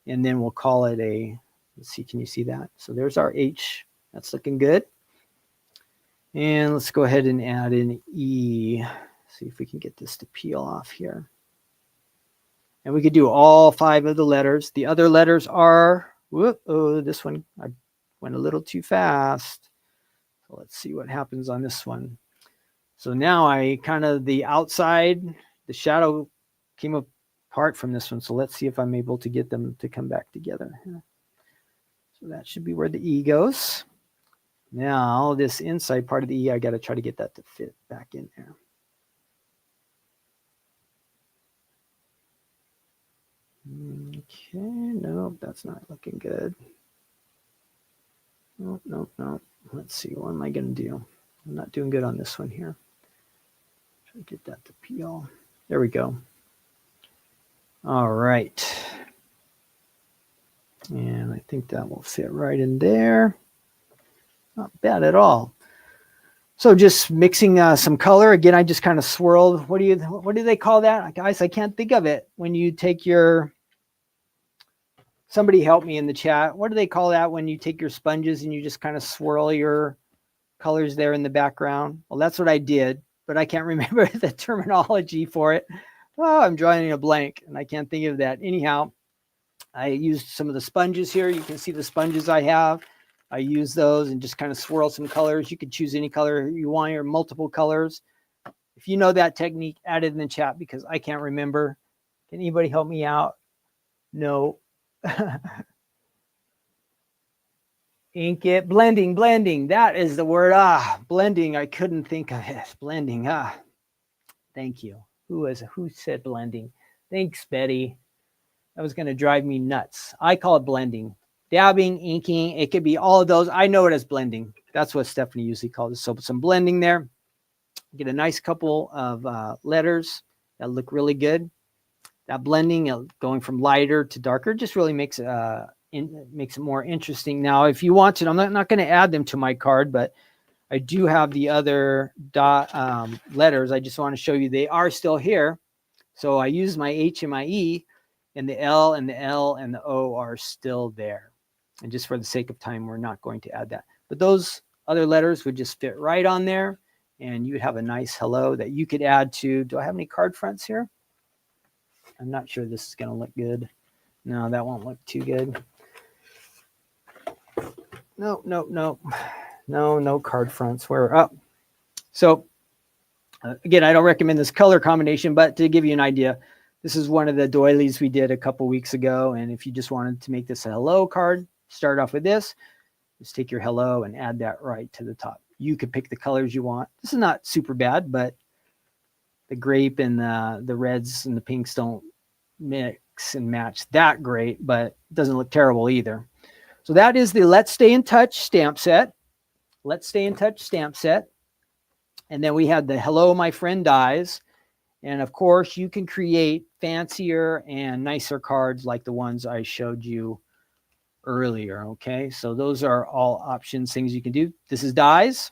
And then we'll call it a, let's see, can you see that? So there's our H. That's looking good. And let's go ahead and add an E. See if we can get this to peel off here. And we could do all 5 of the letters. The other letters are, this one, I went a little too fast. So let's see what happens on this one. So now the outside, the shadow came apart from this one. So let's see if I'm able to get them to come back together. So that should be where the E goes. Now this inside part of the E, I got to try to get that to fit back in there. Okay, nope, that's not looking good. Nope. Let's see, what am I going to do? I'm not doing good on this one here. Try to get that to peel. There we go. All right. And I think that will fit right in there. Not bad at all. So just mixing some color. Again, I just kind of swirled. What do they call that? Guys, I can't think of it. When you take your, somebody help me in the chat. What do they call that when you take your sponges and you just kind of swirl your colors there in the background? Well, that's what I did, but I can't remember the terminology for it. Oh, I'm drawing a blank and I can't think of that. Anyhow, I used some of the sponges here. You can see the sponges I have. I use those and just kind of swirl some colors. You could choose any color you want or multiple colors. If you know that technique, add it in the chat because I can't remember. Can anybody help me out? No. Ink it. Blending. That is the word. Blending. I couldn't think of it. Blending. Thank you. Who said blending? Thanks, Betty. That was going to drive me nuts. I call it blending. Dabbing, inking, it could be all of those. I know it as blending. That's what Stephanie usually calls it. So some blending there. Get a nice couple of letters that look really good. That blending, going from lighter to darker, just really makes it more interesting. Now, if you want to, I'm not going to add them to my card, but I do have the other letters. I just want to show you they are still here. So I use my H and my E, and the L and the L and the O are still there. And just for the sake of time, we're not going to add that. But those other letters would just fit right on there, and you'd have a nice hello that you could add to. Do I have any card fronts here? I'm not sure this is going to look good. No, that won't look too good. No card fronts. We're up. So again, I don't recommend this color combination, but to give you an idea, this is one of the doilies we did a couple weeks ago. And if you just wanted to make this a hello card, start off with this. Just take your hello and add that right to the top. You could pick the colors you want. This is not super bad, but the grape and the reds and the pinks don't mix and match that great, but it doesn't look terrible either. So that is the Let's Stay in Touch stamp set. Let's Stay in Touch stamp set. And then we had the Hello, My Friend Dies. And of course, you can create fancier and nicer cards like the ones I showed you earlier. Okay, so those are all options, things you can do. This is dies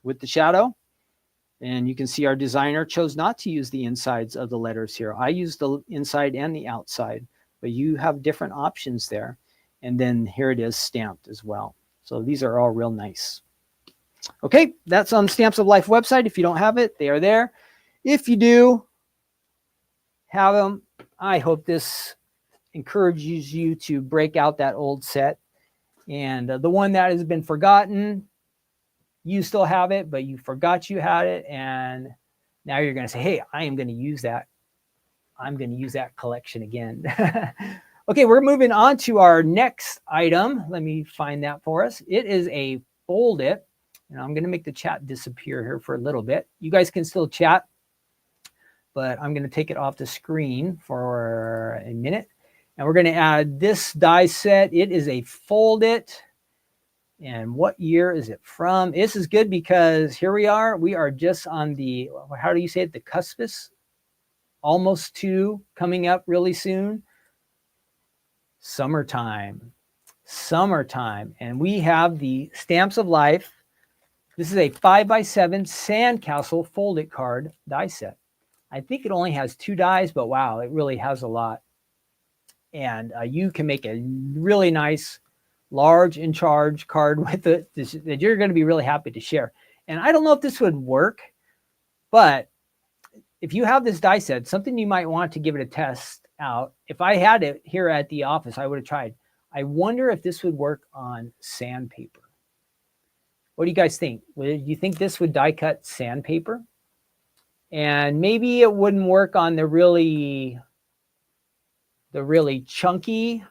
with the shadow. And you can see our designer chose not to use the insides of the letters here. I used the inside and the outside, but you have different options there. And then here it is stamped as well. So these are all real nice. Okay, that's on the Stamps of Life website. If you don't have it, they are there. If you do have them, I hope this encourages you to break out that old set. And the one that has been forgotten, you still have it, but you forgot you had it. And now you're going to say, hey, I am going to use that. I'm going to use that collection again. Okay, we're moving on to our next item. Let me find that for us. It is a Fold It. And I'm going to make the chat disappear here for a little bit. You guys can still chat, but I'm going to take it off the screen for a minute. And we're going to add this die set. It is a Fold It. And what year is it from? This is good because here we are. We are just on the, how do you say it? The cuspis. Almost to coming up really soon. Summertime. And we have the Stamps of Life. This is a 5x7 Sandcastle Fold It card die set. I think it only has 2 dies, but wow, it really has a lot. And you can make a really nice, large in charge card with it that you're going to be really happy to share. And I don't know if this would work, but if you have this die set, something you might want to give it a test out. If I had it here at the office, I would have tried. I wonder if this would work on sandpaper. What do you guys think? Do you think this would die cut sandpaper? And maybe it wouldn't work on the really chunky,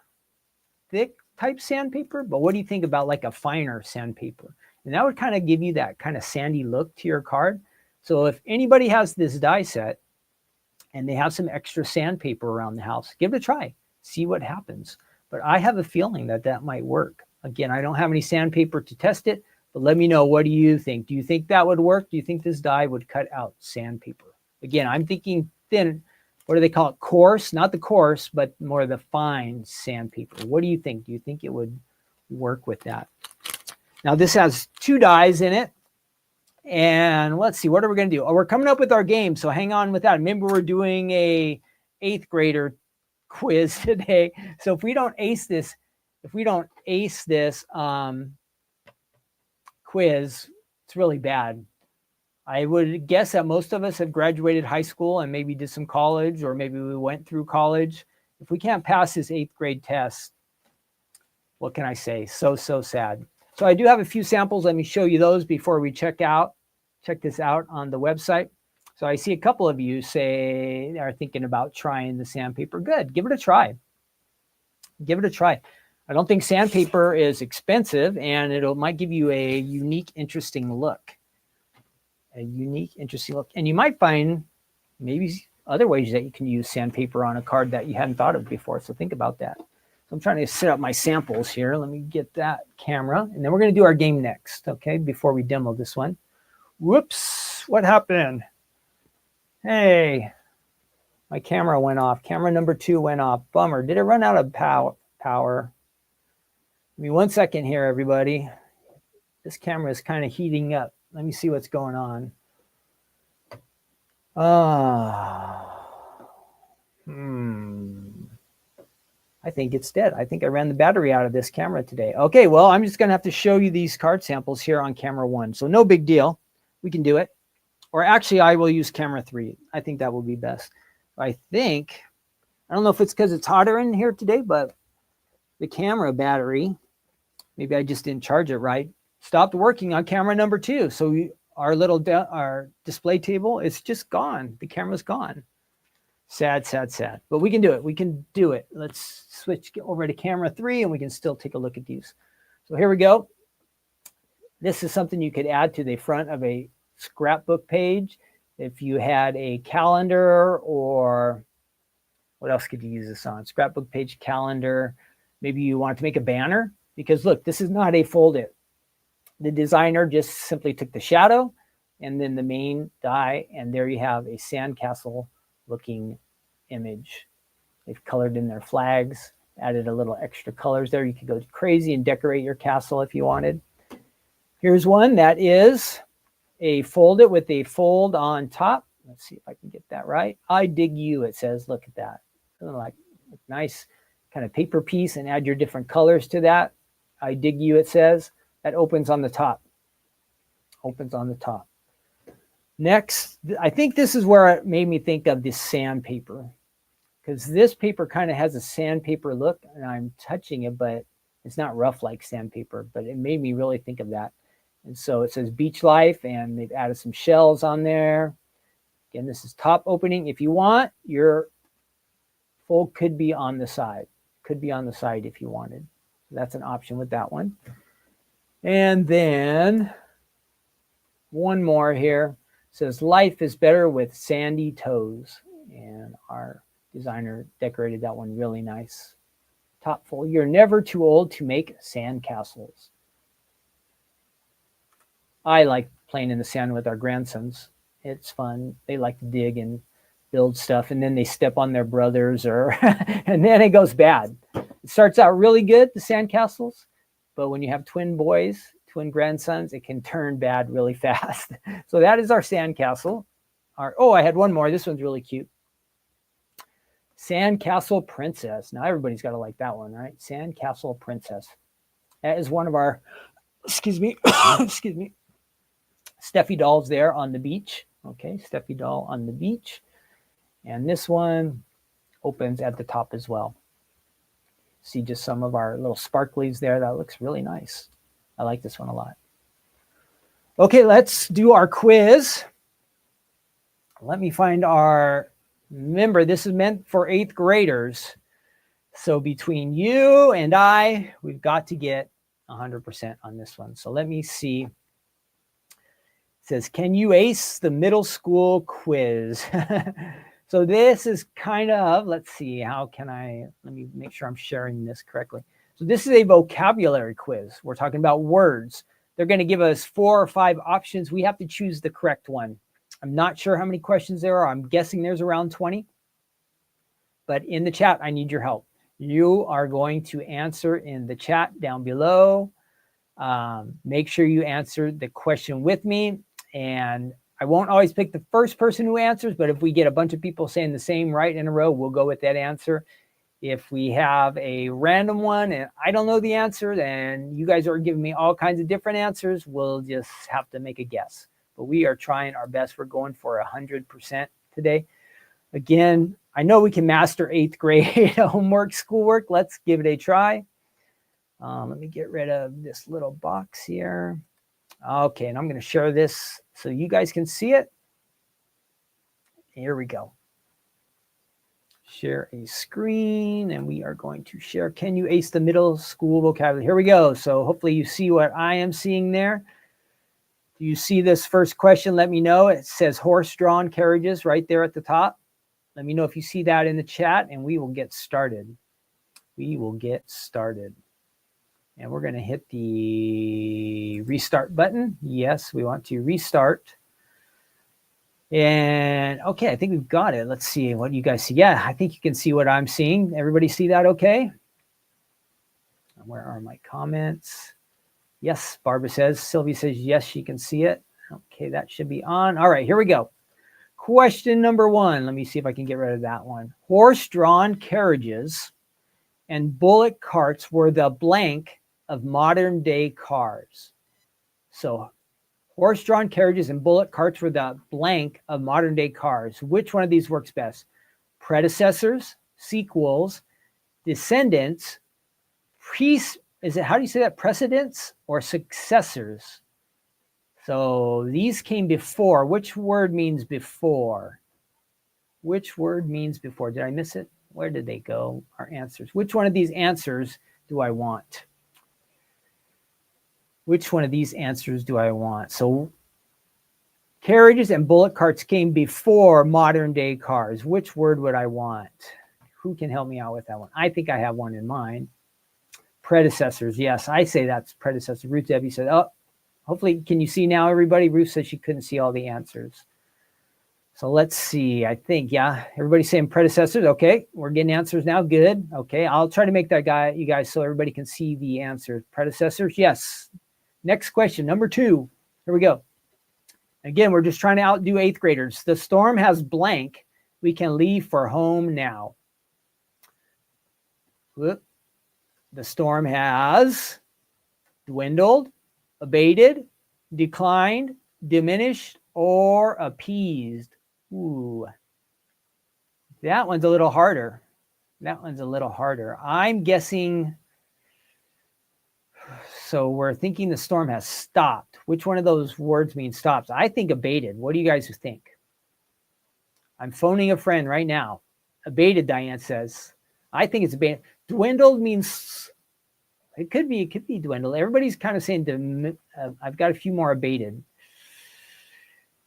thick type sandpaper. But what do you think about like a finer sandpaper? And that would kind of give you that kind of sandy look to your card. So if anybody has this die set and they have some extra sandpaper around the house, give it a try. See what happens. But I have a feeling that that might work. Again, I don't have any sandpaper to test it. But let me know, what do you think? Do you think that would work? Do you think this die would cut out sandpaper? Again, I'm thinking thin, what do they call it? Coarse, not the coarse, but more the fine sandpaper. What do you think? Do you think it would work with that? Now this has 2 dies in it. And let's see, what are we going to do? Oh, we're coming up with our game, so hang on with that. Remember, we're doing a 8th grader quiz today. So if we don't ace this, quiz, it's really bad. I would guess that most of us have graduated high school and maybe did some college, or maybe we went through college. If we can't pass this 8th grade test, what can I say? So sad. So I do have a few samples. Let me show you those before we check this out on the website. So I see a couple of you are thinking about trying the sandpaper. Good, give it a try. Give it a try. I don't think sandpaper is expensive, and it might give you a unique, interesting look. And you might find maybe other ways that you can use sandpaper on a card that you hadn't thought of before. So think about that. So I'm trying to set up my samples here. Let me get that camera, and then we're going to do our game next, okay, before we demo this one. Whoops. Oops, what happened? Hey, my camera went off. Camera number 2 went off. Bummer. Did it run out of power? Give me 1 second here, everybody. This camera is kind of heating up. Let me see what's going on. I think it's dead. I think I ran the battery out of this camera today. Okay, well, I'm just going to have to show you these card samples here on camera 1. So no big deal. We can do it. Or actually, I will use camera 3. I think that will be best. I don't know if it's because it's hotter in here today, but the camera battery, maybe I just didn't charge it right, stopped working on camera number 2. So our display table is just gone. The camera's gone. Sad, sad, sad. But we can do it. We can do it. Let's switch over to camera 3 and we can still take a look at these. So here we go. This is something you could add to the front of a scrapbook page. If you had a calendar, or what else could you use this on? Scrapbook page, calendar. Maybe you want to make a banner, because look, this is not a fold it. The designer just simply took the shadow and then the main die, and there you have a sandcastle looking image. They've colored in their flags, added a little extra colors there. You could go crazy and decorate your castle if you wanted. Here's one that is a fold it with a fold on top. Let's see if I can get that right. I dig you, it says. Look at that. Like nice kind of paper piece, and add your different colors to that. I dig you, it says. That opens on the top. Opens on the top. Next, I think this is where it made me think of this sandpaper, because this paper kind of has a sandpaper look, and I'm touching it, but it's not rough like sandpaper, but it made me really think of that. And so it says beach life, and they've added some shells on there. Again, this is top opening. If you want, your fold could be on the side. Could be on the side if you wanted. So that's an option with that one. And then one more here. It says life is better with sandy toes. And our designer decorated that one really nice. Top fold. You're never too old to make sandcastles. I like playing in the sand with our grandsons. It's fun. They like to dig and build stuff, and then they step on their brothers, and then it goes bad. It starts out really good, the sandcastles, but when you have twin boys, twin grandsons, it can turn bad really fast. So that is our sandcastle. I had one more. This one's really cute. Sandcastle Princess. Now everybody's got to like that one, right? Sandcastle Princess. That is one of our, excuse me, Steffi dolls there on the beach. Okay, Steffi doll on the beach. And this one opens at the top as well. See just some of our little sparklies there. That looks really nice. I like this one a lot. Okay, let's do our quiz. Let me find our, remember, this is meant for 8th graders. So between you and I, we've got to get 100% on this one. So let me see. It says, can you ace the middle school quiz? So this is kind of, let's see, let me make sure I'm sharing this correctly. So this is a vocabulary quiz. We're talking about words. They're going to give us 4 or 5 options. We have to choose the correct one. I'm not sure how many questions there are. I'm guessing there's around 20. But in the chat, I need your help. You are going to answer in the chat down below. Make sure you answer the question with me. And I won't always pick the first person who answers, but if we get a bunch of people saying the same right in a row, we'll go with that answer. If we have a random one and I don't know the answer, then you guys are giving me all kinds of different answers, we'll just have to make a guess. But we are trying our best. We're going for 100% today. Again, I know we can master 8th grade homework, schoolwork. Let's give it a try. Let me get rid of this little box here. Okay, and I'm going to share this so you guys can see it. Here we go. Share a screen, and we are going to share. Can you ace the middle school vocabulary? Here we go. So hopefully you see what I am seeing there. Do you see this first question? Let me know. It says horse-drawn carriages right there at the top. Let me know if you see that in the chat, and we will get started. We will get started. And we're going to hit the restart button. Yes, we want to restart. And okay, I think we've got it. Let's see what you guys see. Yeah, I think you can see what I'm seeing. Everybody see that okay? Where are my comments? Yes, Barbara says. Sylvia says yes, she can see it. Okay, that should be on. All right, here we go. Question number 1. Let me see if I can get rid of that one. Horse-drawn carriages and bullock carts were the blank of modern-day cars. So horse-drawn carriages and bullock carts were the blank of modern-day cars. Which one of these works best? Predecessors, sequels, descendants, how do you say that? Precedents or successors? So these came before. Which word means before? Which word means before? Did I miss it? Where did they go? Our answers. Which one of these answers do I want? Which one of these answers do I want? So carriages and bullock carts came before modern day cars. Which word would I want? Who can help me out with that one? I think I have one in mind. Predecessors. Yes, I say that's predecessor. Ruth Debbie said, oh, hopefully, can you see now, everybody? Ruth said she couldn't see all the answers. So let's see. I think, yeah, everybody's saying predecessors. Okay, we're getting answers now. Good. Okay, I'll try to make that you guys, so everybody can see the answers. Predecessors, yes. Next question, number 2. Here we go. Again, we're just trying to outdo 8th graders. The storm has blank. We can leave for home now. Whoop. The storm has dwindled, abated, declined, diminished, or appeased. Ooh, that one's a little harder. I'm guessing, so we're thinking the storm has stopped. Which one of those words means stops? I think abated. What do you guys think? I'm phoning a friend right now. Abated, Diane says. I think it's abated. Dwindled means, it could be dwindled. Everybody's kind of saying, I've got a few more abated.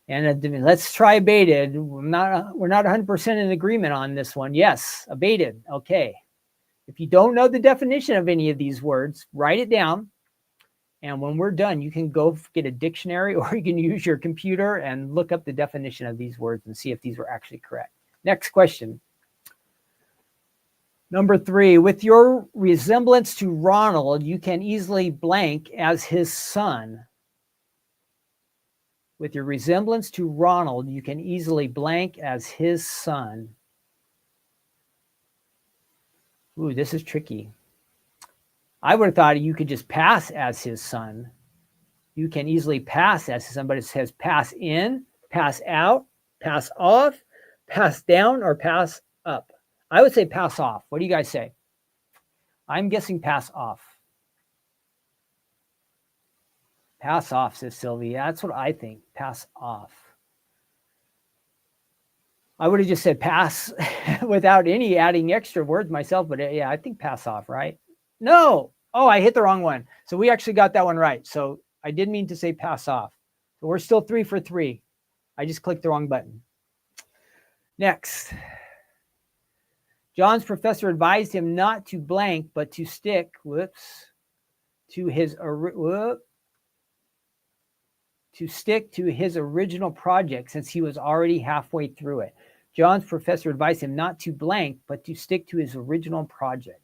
And let's try abated. We're not 100% in agreement on this one. Yes, abated. Okay. If you don't know the definition of any of these words, write it down. And when we're done, you can go get a dictionary, or you can use your computer and look up the definition of these words and see if these were actually correct. Next question. Number 3, with your resemblance to Ronald, you can easily blank as his son. With your resemblance to Ronald, you can easily blank as his son. Ooh, this is tricky. I would have thought you could just pass as his son. You can easily pass as his son, but it says pass in, pass out, pass off, pass down, or pass up. I would say pass off. What do you guys say? I'm guessing pass off. Pass off, says Sylvia. That's what I think. Pass off. I would have just said pass without any adding extra words myself, but yeah, I think pass off, right? No. Oh, I hit the wrong one. So we actually got that one right. So I didn't mean to say pass off. So we're still 3 for 3. I just clicked the wrong button. Next. John's professor advised him not to blank, but to stick, to his original project, since he was already halfway through it. John's professor advised him not to blank, but to stick to his original project.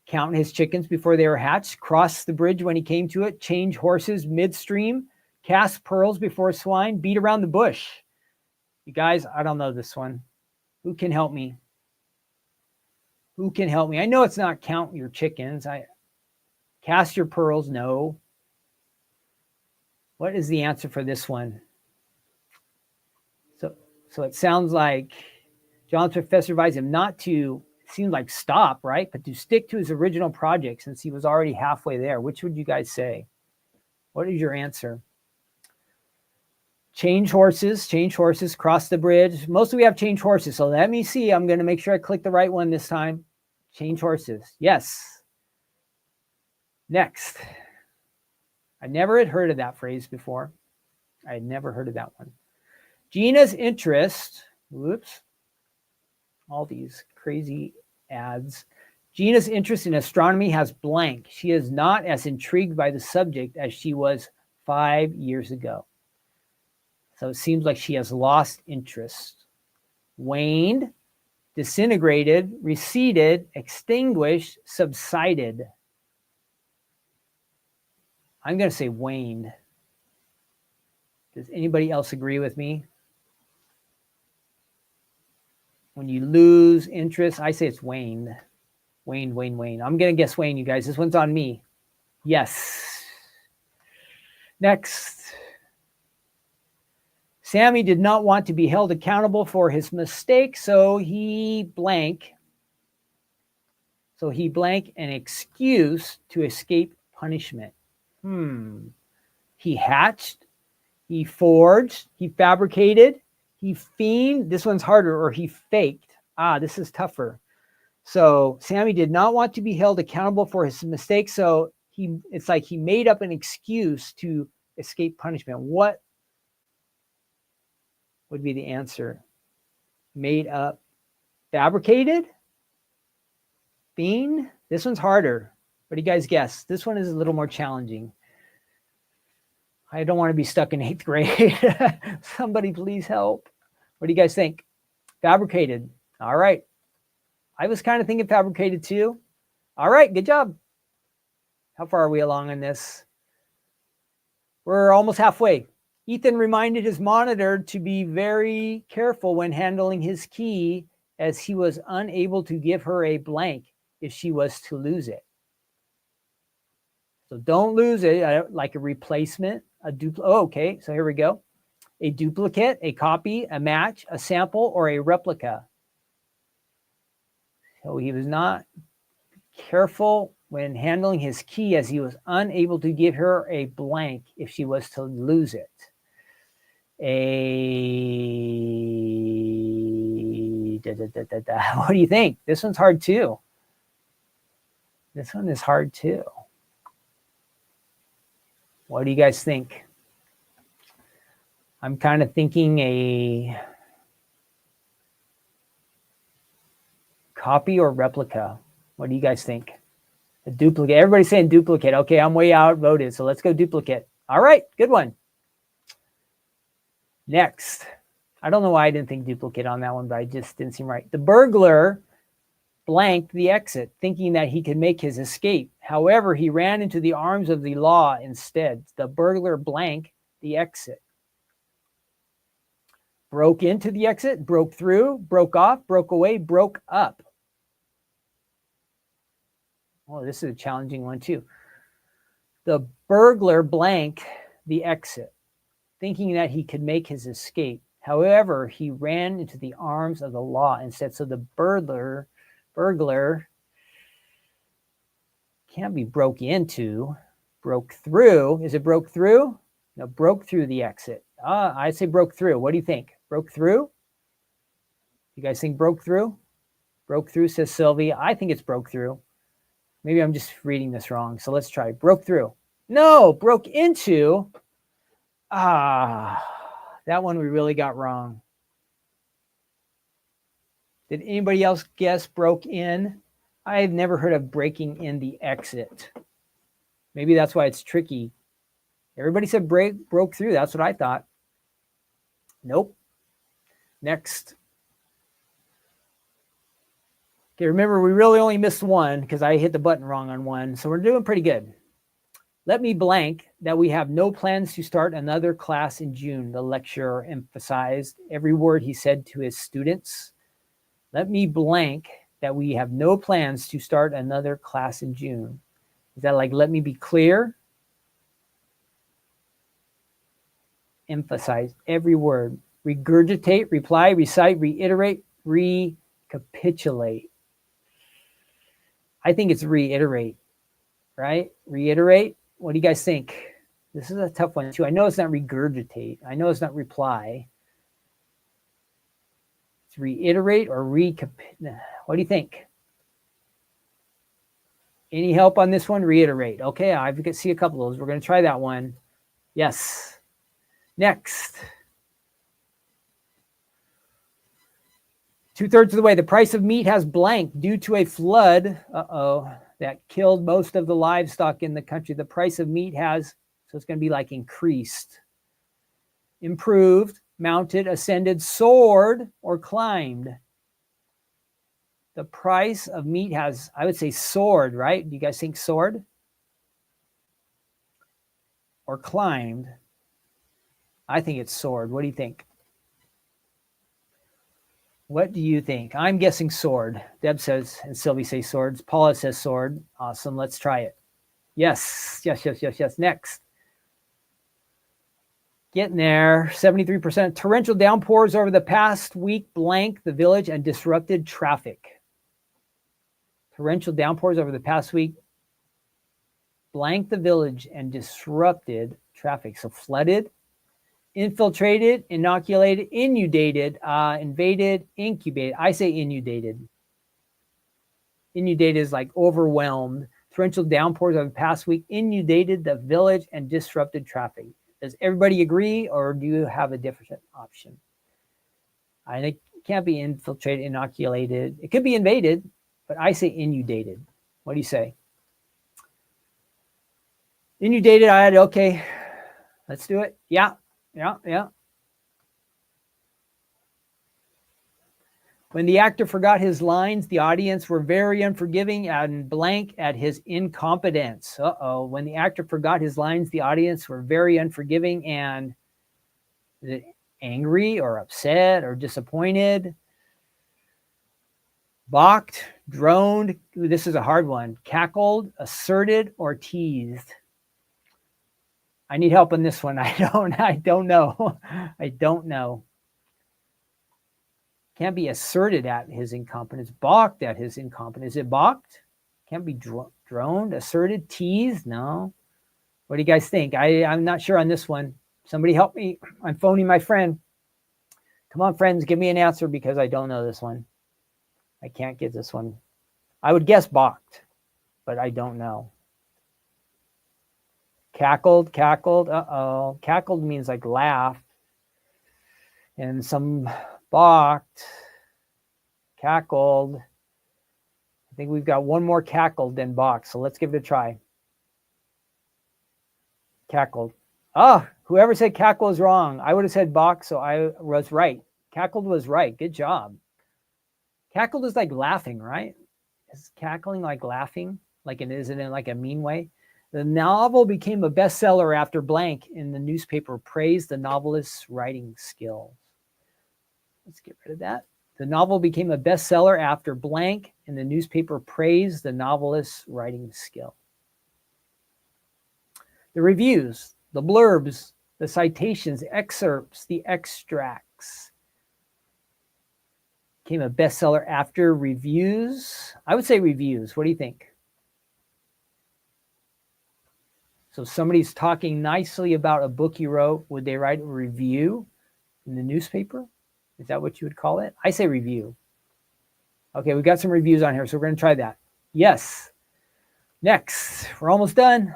Count his chickens before they were hatched, cross the bridge when he came to it, change horses midstream, cast pearls before swine, beat around the bush. You guys, I don't know this one. Who can help me? Who can help me? I know it's not count your chickens. Cast your pearls, no. What is the answer for this one? So it sounds like John's professor advised him not to, it seems like stop, right? But to stick to his original project, since he was already halfway there. Which would you guys say? What is your answer? Change horses, cross the bridge. Mostly we have change horses. So let me see. I'm going to make sure I click the right one this time. Change horses. Yes. Next. I never had heard of that phrase before. I had never heard of that one. Gina's interest, all these crazy ads. Gina's interest in astronomy has blank. She is not as intrigued by the subject as she was 5 years ago. So it seems like she has lost interest. Waned, disintegrated, receded, extinguished, subsided. I'm going to say waned. Does anybody else agree with me? When you lose interest, I say it's waned. Waned. I'm going to guess waned, you guys. This one's on me. Yes. Next. Sammy did not want to be held accountable for his mistake, so he blank an excuse to escape punishment. He hatched, he forged, he fabricated, he fiend. This one's harder, or he faked. This is tougher. So Sammy did not want to be held accountable for his mistake, so it's like he made up an excuse to escape punishment. What would be the answer? Made up, fabricated, fiend. This one's harder. What do you guys guess? This one is a little more challenging. I don't want to be stuck in 8th grade. Somebody please help. What do you guys think? Fabricated. All right. I was kind of thinking fabricated too. All right, good job. How far are we along in this? We're almost halfway. Ethan reminded his monitor to be very careful when handling his key, as he was unable to give her a blank if she was to lose it. So don't lose it, like a replacement, a duplicate. Oh, okay, so here we go. A duplicate, a copy, a match, a sample, or a replica. So he was not careful when handling his key, as he was unable to give her a blank if she was to lose it. What do you think? This one's hard too. This one is hard too. What do you guys think? I'm kind of thinking a copy or replica. What do you guys think? A duplicate. Everybody's saying duplicate. Okay, I'm way outvoted, so let's go duplicate. All right, good one. Next. I don't know why I didn't think duplicate on that one, but I just didn't seem right. The burglar blanked the exit, thinking that he could make his escape. However, he ran into the arms of the law instead. The burglar blanked the exit. Broke into the exit, broke through, broke off, broke away, broke up. Oh, this is a challenging one too. The burglar blanked the exit, thinking that he could make his escape. However, he ran into the arms of the law instead. So the burglar can't be broke into, broke through. Is it broke through? No, broke through the exit. I say broke through. What do you think? Broke through? You guys think broke through? Broke through, says Sylvie. I think it's broke through. Maybe I'm just reading this wrong. So let's try. Broke through. No, broke into. That one we really got wrong. Did anybody else guess broke in? I've never heard of breaking in the exit. Maybe that's why it's tricky. Everybody said broke through. That's what I thought. Nope. Next. Okay, remember, we really only missed one because I hit the button wrong on one. So we're doing pretty good. Let me blank that we have no plans to start another class in June, the lecturer emphasized every word he said to his students. Let me blank that we have no plans to start another class in June. Is that like, let me be clear? Emphasize every word. Regurgitate, reply, recite, reiterate, recapitulate. I think it's reiterate, right? Reiterate. What do you guys think? This is a tough one too. I know it's not regurgitate. I know it's not reply. It's reiterate or recapitulate. What do you think? Any help on this one? Reiterate. Okay, I can see a couple of those. We're going to try that one. Yes. Next. 2/3 of the way. The price of meat has blanked due to a flood. That killed most of the livestock in the country. The price of meat has, so it's going to be like increased. improved, mounted, ascended, soared, or climbed. The price of meat has, I would say, soared, right? Do you guys think soared? Or climbed? I think it's soared. What do you think? What do you think? I'm guessing soared. Deb says, and Sylvie says swords. Paula says sword. Awesome. Let's try it. Yes. Next. Getting there. 73%. Torrential downpours over the past week blank the village and disrupted traffic. Torrential downpours over the past week blank the village and disrupted traffic. So flooded, infiltrated, inoculated, inundated, invaded, incubated. I say inundated. Inundated is like overwhelmed. Torrential downpours over the past week inundated the village and disrupted traffic. Does everybody agree, or do you have a different option? I think it can't be infiltrated, inoculated. It could be invaded, but I say inundated. What do you say? Inundated, I had, okay, let's do it. Yeah. When the actor forgot his lines, the audience were very unforgiving and blank at his incompetence. When the actor forgot his lines, the audience were very unforgiving and angry or upset or disappointed. Balked, droned. Ooh, this is a hard one. Cackled, asserted, or teased. I need help on this one. I don't know. I don't know. Can't be asserted at his incompetence. Balked at his incompetence. Is it balked? Can't be droned, asserted, teased? No. What do you guys think? I'm not sure on this one. Somebody help me. I'm phoning my friend. Come on, friends, give me an answer because I don't know this one. I can't get this one. I would guess balked, but I don't know. Cackled. Cackled means like laugh. And some balked, cackled. I think we've got one more cackled than balked, so let's give it a try. Cackled. Whoever said cackle is wrong. I would have said balked, so I was right. Cackled was right. Good job. Cackled is like laughing, right? Is cackling like laughing? Like it isn't in like a mean way? The novel became a bestseller after blank in the newspaper praised the novelist's writing skills. Let's get rid of that. The novel became a bestseller after blank in the newspaper praised the novelist's writing skill. The reviews, the blurbs, the citations, excerpts, the extracts became a bestseller after reviews. I would say reviews. What do you think? So somebody's talking nicely about a book you wrote. Would they write a review in the newspaper? Is that what you would call it? I say review. Okay, we got some reviews on here, so we're going to try that. Yes. Next, we're almost done.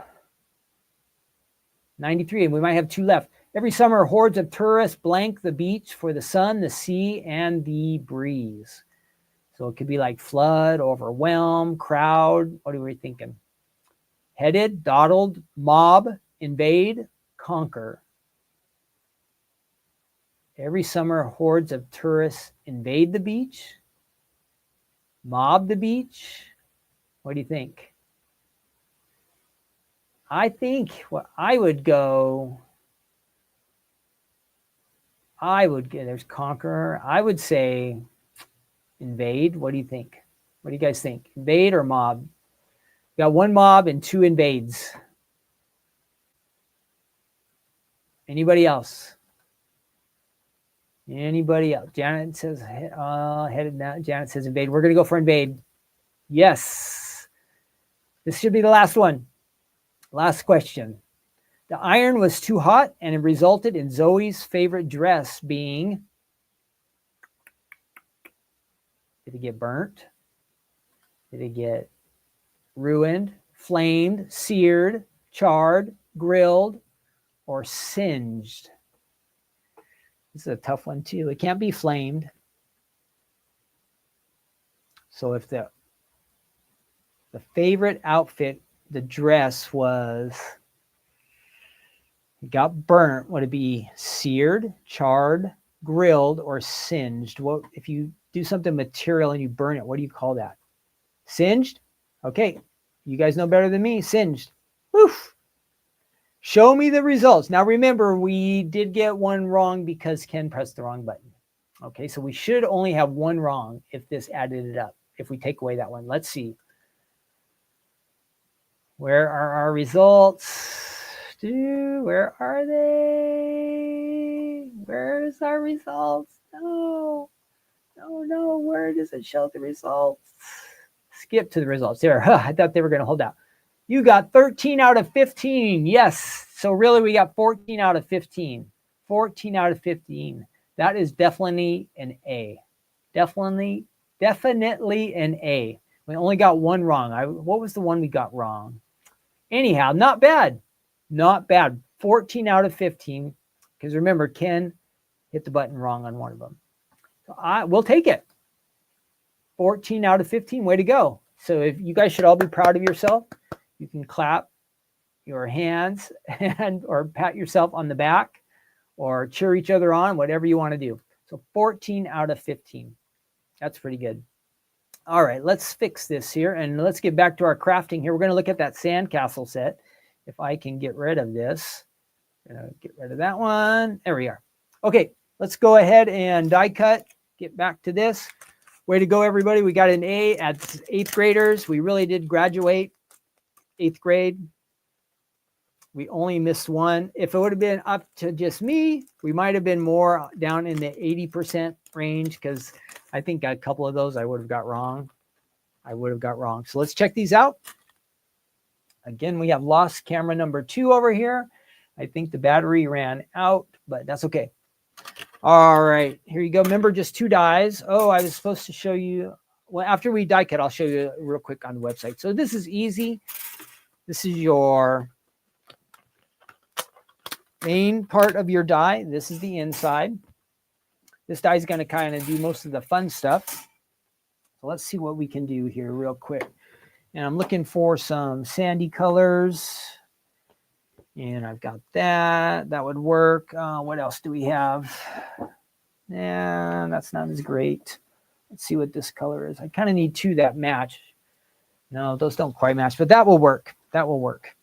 93, and we might have 2 left. Every summer, hordes of tourists blank the beach for the sun, the sea, and the breeze. So it could be like flood, overwhelm, crowd. What are we thinking? Headed, dawdled, mob, invade, conquer. Every summer, hordes of tourists invade the beach, mob the beach. What do you think? I think what I would go, there's conqueror. I would say invade. What do you think? What do you guys think? Invade or mob? We got 1 mob and 2 invades. Anybody else? Anybody else? Janet says headed now. Janet says invade. We're going to go for invade. Yes. This should be the last one. Last question. The iron was too hot and it resulted in Zoe's favorite dress being, did it get burnt? Did it get ruined, flamed, seared, charred, grilled, or singed? This is a tough one too. It can't be flamed. So if the favorite outfit, the dress was, got burnt. Would it be seared, charred, grilled, or singed? What if you do something material and you burn it? What do you call that? Singed? Okay, you guys know better than me. Singed. Woof. Show me the results. Now remember, we did get one wrong because Ken pressed the wrong button. Okay, so we should only have one wrong if this added it up. If we take away that one, let's see. Where are our results? Where are they? Where's our results? No. Where does it show the results? Skip to the results. There. I thought they were going to hold out. You got 13 out of 15. Yes. So really, we got 14 out of 15. 14 out of 15. That is definitely an A. Definitely an A. We only got one wrong. What was the one we got wrong? Anyhow, not bad. Not bad. 14 out of 15. Because remember, Ken hit the button wrong on one of them. So we'll take it. 14 out of 15. Way to go. So if you guys should all be proud of yourself. You can clap your hands or pat yourself on the back or cheer each other on, whatever you want to do. So 14 out of 15. That's pretty good. All right, let's fix this here and let's get back to our crafting here. We're going to look at that Sandcastle set. If I can get rid of this, I'm going to get rid of that one. There we are. Okay, let's go ahead and die cut. Get back to this. Way to go, everybody. We got an A at 8th graders. We really did graduate 8th grade. We only missed one. If it would have been up to just me, we might have been more down in the 80% range because I think a couple of those I would have got wrong. So let's check these out. Again, we have lost camera number 2 over here. I think the battery ran out, but that's okay. All right, here you go. Remember, just 2 dies. Oh, I was supposed to show you. Well, after we die cut, I'll show you real quick on the website. So this is easy. This is your main part of your die. This is the inside. This die is going to kind of do most of the fun stuff. So let's see what we can do here real quick. And I'm looking for some sandy colors. And I've got that. That would work. What else do we have? Yeah, that's not as great. Let's see what this color is. I kind of need 2 that match. No, those don't quite match, but that will work. That will work.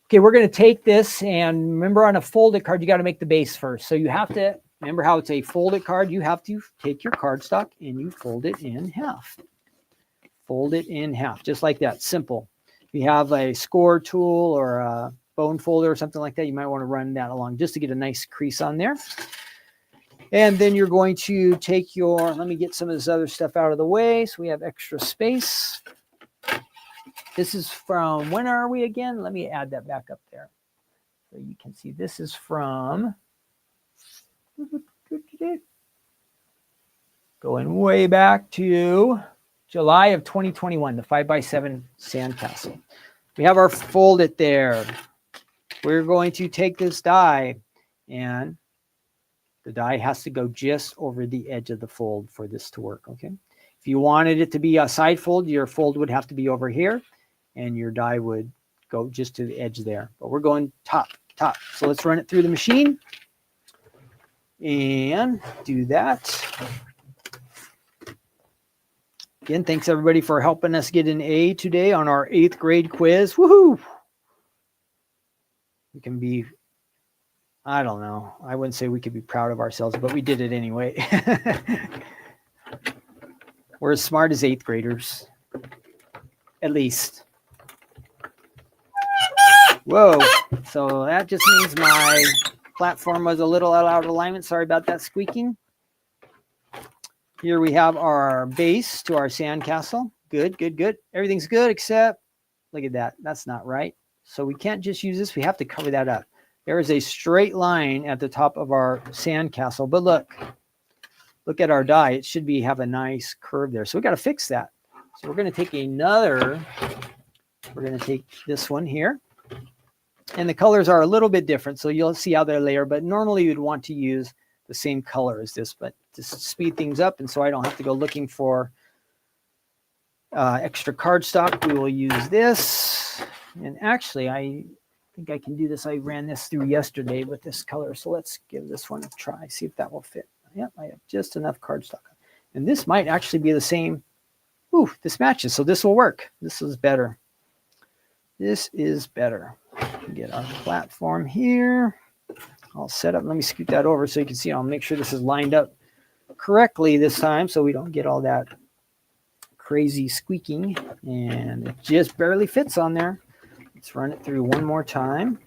Okay, we're going to take this, and remember on a folded card, you got to make the base first. So you have to, remember how it's a folded card, you have to take your cardstock and you fold it in half. Fold it in half, just like that, simple. If you have a score tool or a bone folder or something like that, you might want to run that along just to get a nice crease on there. And then you're going to take your, let me get some of this other stuff out of the way so we have extra space. This is from, when are we again? Let me add that back up there. So you can see this is from, going way back to July of 2021, the 5x7 Sandcastle. We have our fold it there. We're going to take this die and the die has to go just over the edge of the fold for this to work, okay? If you wanted it to be a side fold, your fold would have to be over here and your die would go just to the edge there. But we're going top. So let's run it through the machine and do that. Again, thanks everybody for helping us get an A today on our 8th grade quiz. Woohoo! We can be, I don't know, I wouldn't say we could be proud of ourselves, but we did it anyway. We're as smart as 8th graders, at least. Whoa, so that just means my platform was a little out of alignment. Sorry about that squeaking. Here we have our base to our sandcastle. Good. Everything's good except, look at that. That's not right. So we can't just use this. We have to cover that up. There is a straight line at the top of our sandcastle. But look at our die. It should have a nice curve there. So we got to fix that. So we're going to take we're going to take this one here. And the colors are a little bit different. So you'll see how they're layered. But normally you'd want to use the same color as this. But to speed things up and so I don't have to go looking for extra cardstock, we will use this. And actually, I think I can do this. I ran this through yesterday with this color. So let's give this one a try. See if that will fit. Yep, I have just enough cardstock. And this might actually be the same. Ooh, this matches. So this will work. This is better. This is better. Get our platform here. All set up. Let me scoot that over so you can see. I'll make sure this is lined up correctly this time so we don't get all that crazy squeaking. And it just barely fits on there. Let's run it through one more time.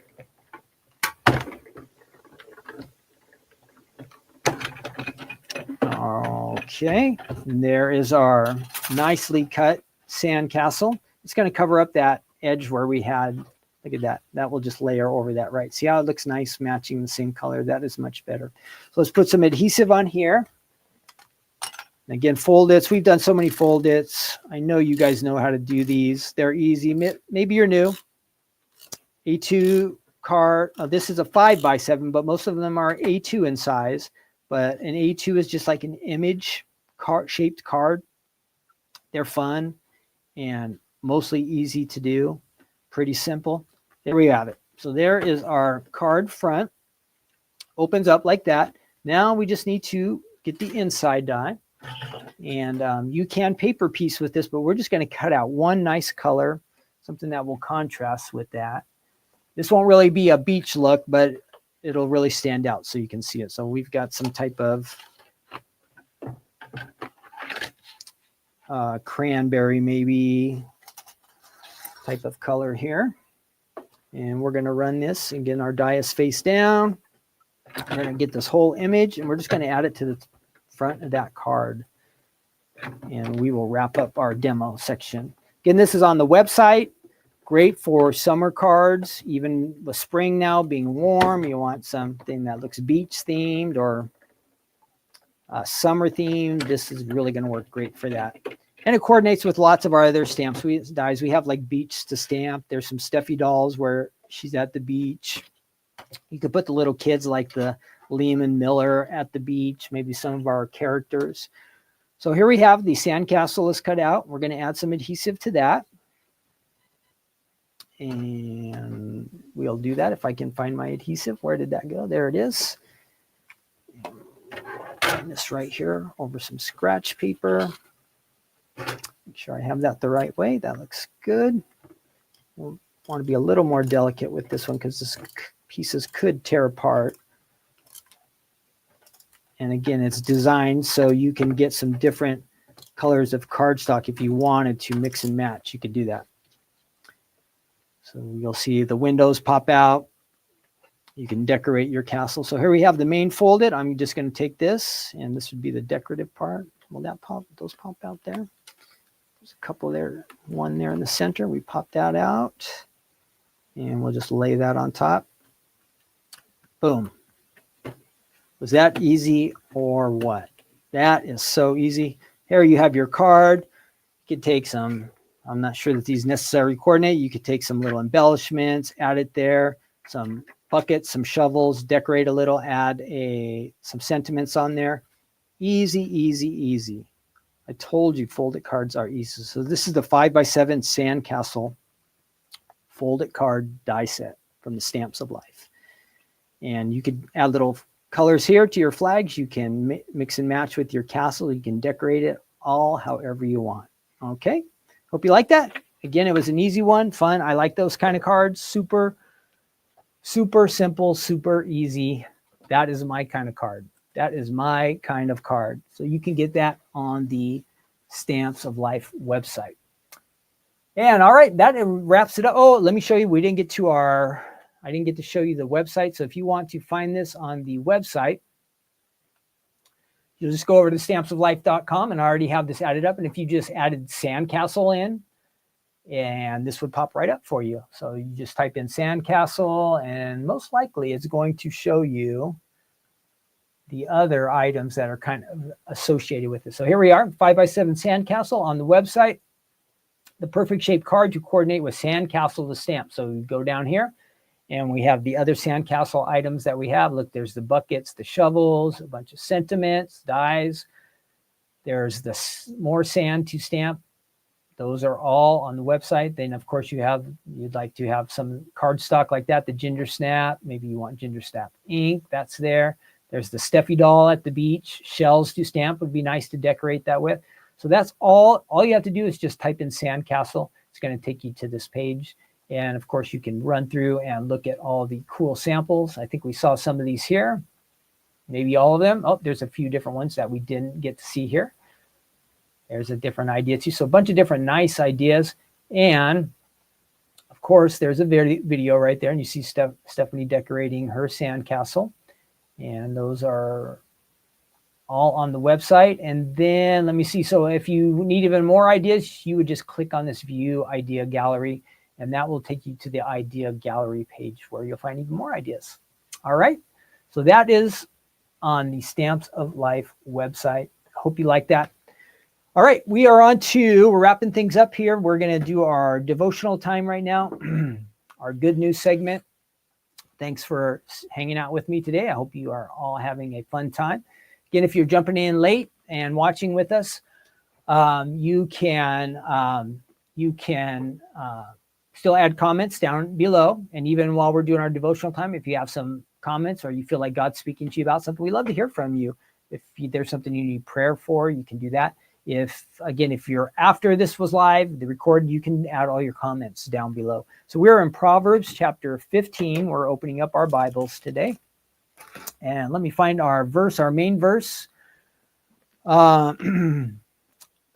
Okay, and there is our nicely cut sandcastle. It's going to cover up that edge where we had, look at that. That will just layer over that, right? See how it looks nice matching the same color? That is much better. So let's put some adhesive on here. And again, fold-its. We've done so many fold-its. I know you guys know how to do these. They're easy. Maybe you're new. A2 card. This is a 5x7, but most of them are A2 in size. But an A2 is just like an image shaped card. They're fun and mostly easy to do. Pretty simple. There we have it. So there is our card front. Opens up like that. Now we just need to get the inside die. And you can paper piece with this, but we're just going to cut out one nice color, something that will contrast with that. This won't really be a beach look, but it'll really stand out so you can see it. So we've got some type of cranberry maybe type of color here. And we're going to run this. Again, our die is face down. We're going to get this whole image and we're just going to add it to the front of that card. And we will wrap up our demo section. Again, this is on the website. Great for summer cards, even with spring now being warm. You want something that looks beach themed or summer themed. This is really going to work great for that. And it coordinates with lots of our other stamps. Dies. We have like beach to stamp. There's some Steffi dolls where she's at the beach. You could put the little kids like the Liam and Miller at the beach, maybe some of our characters. So here we have the sandcastle is cut out. We're going to add some adhesive to that. And we'll do that if I can find my adhesive. Where did that go? There it is. And this right here over some scratch paper. Make sure I have that the right way. That looks good. We'll want to be a little more delicate with this one because this pieces could tear apart. And again, it's designed so you can get some different colors of cardstock. If you wanted to mix and match, you could do that. So you'll see the windows pop out. You can decorate your castle. So here we have the main folded. I'm just going to take this, and this would be the decorative part. Will that pop? Those pop out there? There's a couple there. One there in the center. We pop that out, and we'll just lay that on top. Boom. Was that easy or what? That is so easy. Here you have your card. You could take some, I'm not sure that these necessarily coordinate. You could take some little embellishments, add it there, some buckets, some shovels, decorate a little, add some sentiments on there. Easy, easy, easy. I told you folded cards are easy. So this is the 5x7 Sandcastle folded card die set from the Stamps of Life. And you could add little colors here to your flags. You can mix and match with your castle. You can decorate it all however you want. Okay. Hope you like that. Again, it was an easy one, fun. I like those kind of cards. Super, super simple, super easy. That is my kind of card. That is my kind of card. So you can get that on the Stamps of Life website. And all right, that wraps it up. Oh, let me show you. I didn't get to show you the website. So if you want to find this on the website, you'll just go over to stampsoflife.com, and I already have this added up. And if you just added Sandcastle in, and this would pop right up for you. So you just type in Sandcastle, and most likely it's going to show you the other items that are kind of associated with it. So here we are, 5x7 Sandcastle on the website. The perfect shaped card to coordinate with Sandcastle the stamp. So we go down here, and we have the other Sandcastle items that we have. Look, there's the buckets, the shovels, a bunch of sentiments, dies. There's the more sand to stamp Those are all on the website. Then, of course, you'd like to have some cardstock like that, the Ginger Snap. Maybe you want Ginger Snap ink. That's there. There's the Steffi doll at the beach. Shells to stamp would be nice to decorate that with. So that's all. All you have to do is just type in Sandcastle. It's going to take you to this page. And, of course, you can run through and look at all the cool samples. I think we saw some of these here. Maybe all of them. Oh, there's a few different ones that we didn't get to see here. There's a different idea too. So a bunch of different nice ideas. And of course, there's a video right there. And you see Stephanie decorating her sandcastle. And those are all on the website. And then let me see. So if you need even more ideas, you would just click on this View Idea Gallery. And that will take you to the Idea Gallery page where you'll find even more ideas. All right. So that is on the Stamps of Life website. Hope you like that. All right, we're wrapping things up here. We're going to do our devotional time right now, our good news segment. Thanks for hanging out with me today. I hope you are all having a fun time. Again, if you're jumping in late and watching with us, you can still add comments down below. And even while we're doing our devotional time, if you have some comments or you feel like God's speaking to you about something, we love to hear from you. If there's something you need prayer for, you can do that. If you're after this was live, the recorded, you can add all your comments down below. So we're in Proverbs chapter 15. We're opening up our Bibles today. And let me find our main verse. That's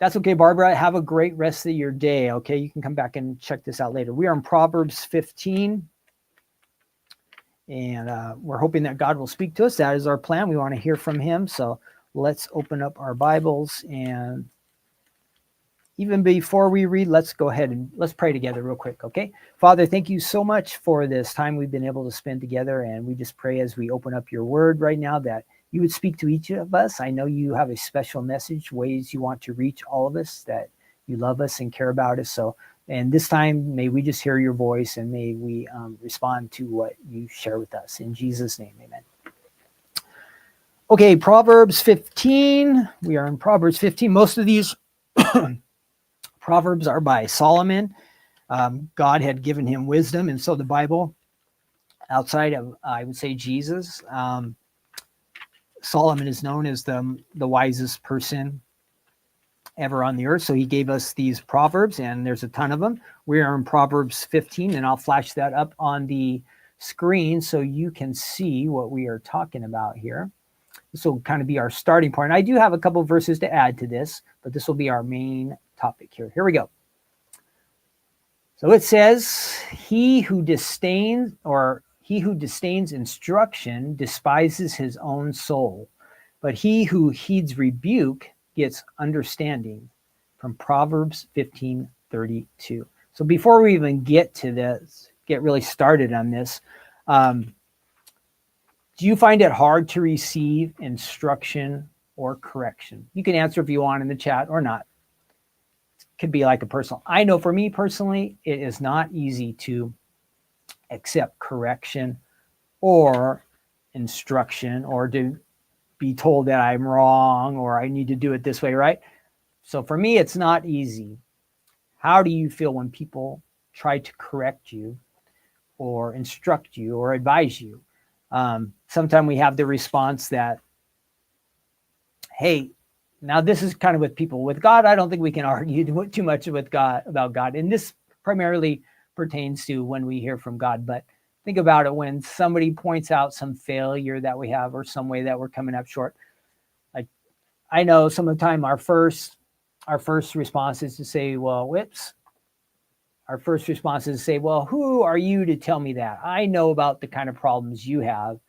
okay, Barbara. Have a great rest of your day. Okay, you can come back and check this out later. We are in Proverbs 15. And we're hoping that God will speak to us. That is our plan. We want to hear from him. So let's open up our Bibles. And even before we read, let's go ahead and let's pray together real quick, okay? Father, thank you so much for this time we've been able to spend together. And we just pray as we open up your word right now that you would speak to each of us. I know you have a special message, ways you want to reach all of us, that you love us and care about us. And this time, may we just hear your voice and may we respond to what you share with us. In Jesus' name, amen. Okay, Proverbs 15. We are in Proverbs 15. Most of these Proverbs are by Solomon. God had given him wisdom. And so the Bible, outside of, I would say, Jesus, Solomon is known as the wisest person ever on the earth. So he gave us these Proverbs, and there's a ton of them. We are in Proverbs 15, and I'll flash that up on the screen so you can see what we are talking about here. This will kind of be our starting point. I do have a couple of verses to add to this, but this will be our main topic here. Here we go. So it says, he who disdains instruction despises his own soul, but he who heeds rebuke gets understanding. From Proverbs 15:32. So before we even get really started on this, do you find it hard to receive instruction or correction? You can answer if you want in the chat or not. It could be like a personal. I know for me personally, it is not easy to accept correction or instruction or to be told that I'm wrong or I need to do it this way, right? So for me, it's not easy. How do you feel when people try to correct you or instruct you or advise you? Sometimes we have the response that, hey, now this is kind of with people. With God, I don't think we can argue too much with God about God. And this primarily pertains to when we hear from God. But think about it when somebody points out some failure that we have or some way that we're coming up short. Like, I know some of the time our first response is to say, well, whoops. Our first response is to say, well, who are you to tell me that? I know about the kind of problems you have,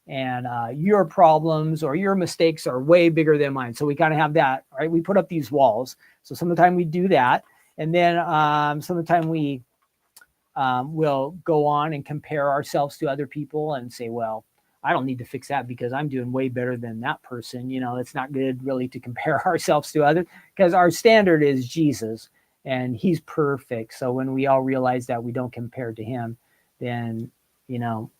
and your problems or your mistakes are way bigger than mine. So we kind of have that, right? We put up these walls. So some of the time we do that. And then some of the time we will go on and compare ourselves to other people and say, well, I don't need to fix that because I'm doing way better than that person. You know, it's not good really to compare ourselves to others because our standard is Jesus. And he's perfect. So when we all realize that we don't compare to him, then, you know,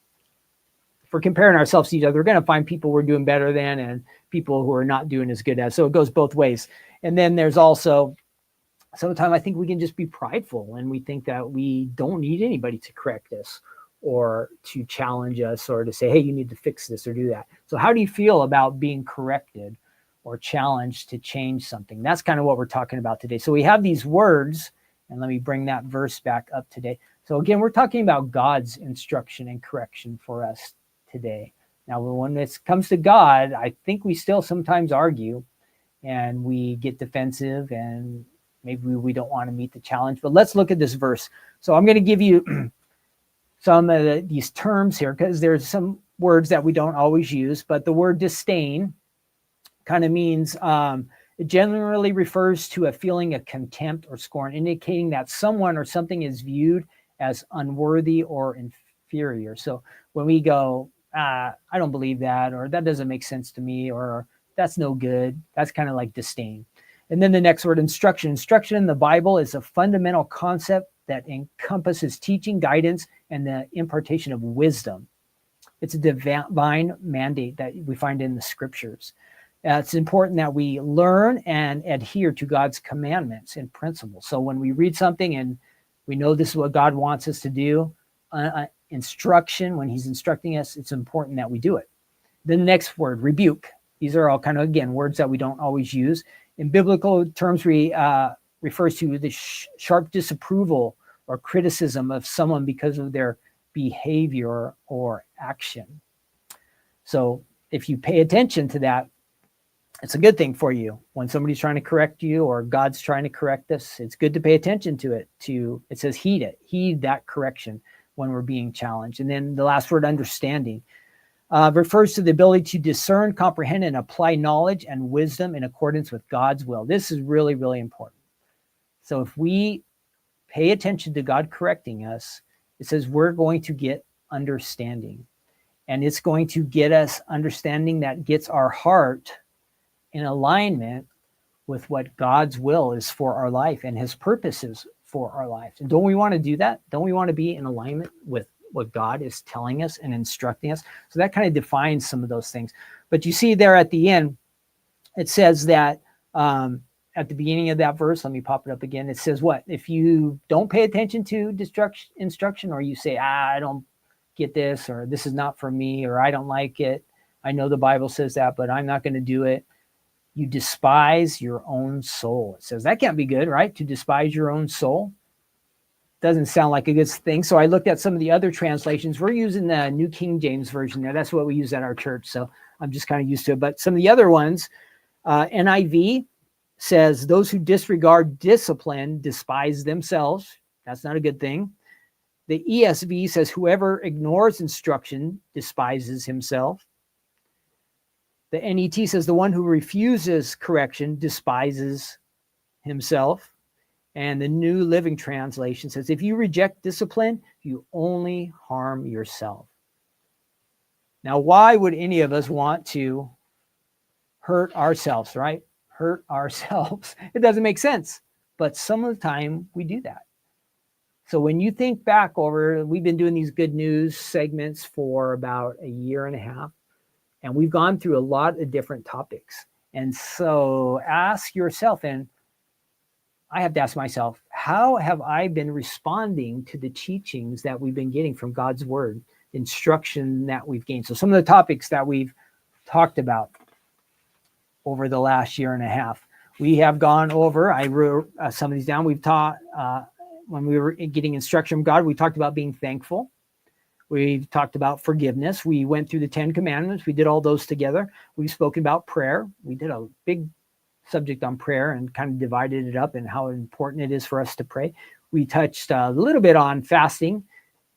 if we're comparing ourselves to each other, we're going to find people we're doing better than and people who are not doing as good as. So it goes both ways. And then there's also sometimes I think we can just be prideful and we think that we don't need anybody to correct us or to challenge us or to say, hey, you need to fix this or do that. So how do you feel about being corrected or challenged to change something? That's kind of what we're talking about today. So we have these words, and let me bring that verse back up today. So again, we're talking about God's instruction and correction for us today. Now, when it comes to God, I think we still sometimes argue and we get defensive and maybe we don't want to meet the challenge. But let's look at this verse. So I'm going to give you some of these terms here because there's some words that we don't always use. But the word disdain kind of means it generally refers to a feeling of contempt or scorn, indicating that someone or something is viewed as unworthy or inferior. So when we go, I don't believe that, or that doesn't make sense to me, or that's no good, that's kind of like disdain. And then the next word, instruction. Instruction in the Bible is a fundamental concept that encompasses teaching, guidance, and the impartation of wisdom. It's a divine mandate that we find in the scriptures. It's important that we learn and adhere to God's commandments and principles. So when we read something and we know this is what God wants us to do, instruction, when he's instructing us, it's important that we do it. Then the next word, rebuke. These are all kind of, again, words that we don't always use. In biblical terms, refers to the sharp disapproval or criticism of someone because of their behavior or action. So if you pay attention to that, it's a good thing for you. When somebody's trying to correct you or God's trying to correct us, it's good to pay attention to it. It says heed it. Heed that correction when we're being challenged. And then the last word, understanding, refers to the ability to discern, comprehend, and apply knowledge and wisdom in accordance with God's will. This is really, really important. So if we pay attention to God correcting us, it says we're going to get understanding. And it's going to get us understanding that gets our heart in alignment with what God's will is for our life and his purposes for our life. And don't we want to do that? Don't we want to be in alignment with what God is telling us and instructing us? So that kind of defines some of those things. But you see there at the end, it says that at the beginning of that verse, let me pop it up again. It says what? If you don't pay attention to instruction, or you say, I don't get this, or this is not for me, or I don't like it. I know the Bible says that, but I'm not going to do it. You despise your own soul. It says that can't be good, right? To despise your own soul doesn't sound like a good thing. So I looked at some of the other translations. We're using the New King James Version there. That's what we use at our church. So I'm just kind of used to it. But some of the other ones, NIV says those who disregard discipline despise themselves. That's not a good thing. The ESV says whoever ignores instruction despises himself. The NET says the one who refuses correction despises himself. And the New Living Translation says, if you reject discipline, you only harm yourself. Now, why would any of us want to hurt ourselves, right? Hurt ourselves. It doesn't make sense. But some of the time we do that. So when you think back over, we've been doing these good news segments for about a year and a half. And we've gone through a lot of different topics. And so ask yourself, and I have to ask myself, how have I been responding to the teachings that we've been getting from God's word, instruction that we've gained? So some of the topics that we've talked about over the last year and a half, we have gone over, I wrote some of these down. We've taught, when we were getting instruction from God, we talked about being thankful. We've talked about forgiveness. We went through the 10 Commandments. We did all those together. We've spoken about prayer. We did a big subject on prayer and kind of divided it up and how important it is for us to pray. We touched a little bit on fasting,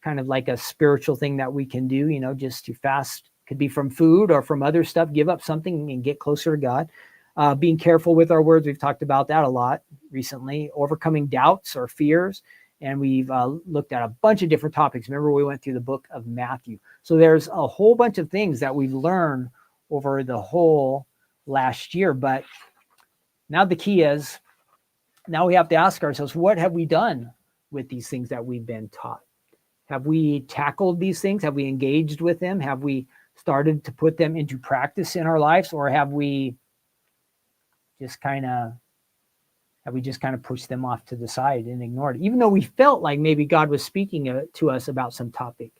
kind of like a spiritual thing that we can do, just to fast. Could be from food or from other stuff, give up something and get closer to God. Being careful with our words. We've talked about that a lot recently. Overcoming doubts or fears. And we've looked at a bunch of different topics. Remember, we went through the book of Matthew. So there's a whole bunch of things that we've learned over the whole last year. But now the key is, now we have to ask ourselves, what have we done with these things that we've been taught? Have we tackled these things? Have we engaged with them? Have we started to put them into practice in our lives? Or have we just kind of Have we just kind of pushed them off to the side and ignored it? Even though we felt like maybe God was speaking to us about some topic,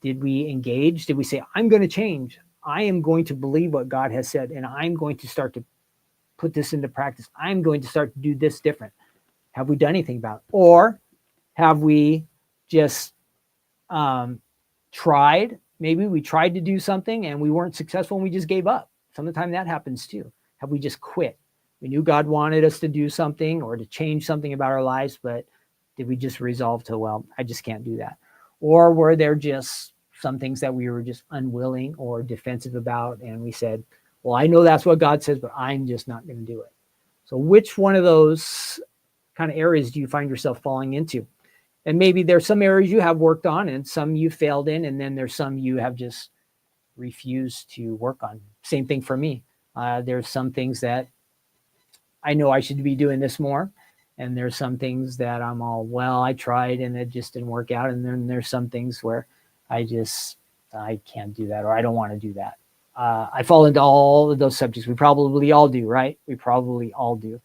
did we engage? Did we say, I'm going to change? I am going to believe what God has said, and I'm going to start to put this into practice. I'm going to start to do this different. Have we done anything about it? Or have we just tried? Maybe we tried to do something and we weren't successful and we just gave up. Sometimes that happens too. Have we just quit? We knew God wanted us to do something or to change something about our lives, but did we just resolve to, well, I just can't do that? Or were there just some things that we were just unwilling or defensive about, and we said, well, I know that's what God says, but I'm just not going to do it. So which one of those kind of areas do you find yourself falling into? And maybe there's some areas you have worked on and some you failed in, and then there's some you have just refused to work on. Same thing for me. There's some things that I know I should be doing this more. And there's some things that I'm all, well, I tried and it just didn't work out. And then there's some things where I can't do that, or I don't want to do that. I fall into all of those subjects. We probably all do, right? We probably all do.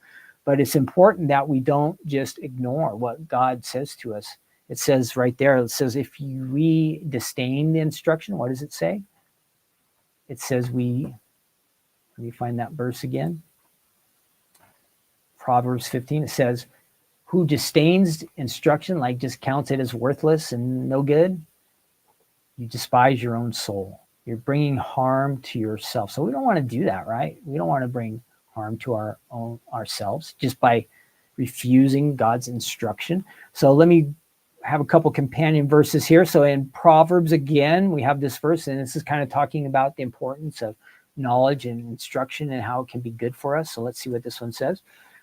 But it's important that we don't just ignore what God says to us. It says right there, it says, if we disdain the instruction, what does it say? It says let me find that verse again. Proverbs 15, it says, who disdains instruction, like just counts it as worthless and no good, you despise your own soul. You're bringing harm to yourself. So we don't want to do that, right? We don't want to bring harm to ourselves just by refusing God's instruction. So let me have a couple companion verses here. So in Proverbs, again, we have this verse, and this is kind of talking about the importance of knowledge and instruction and how it can be good for us. So let's see what this one says.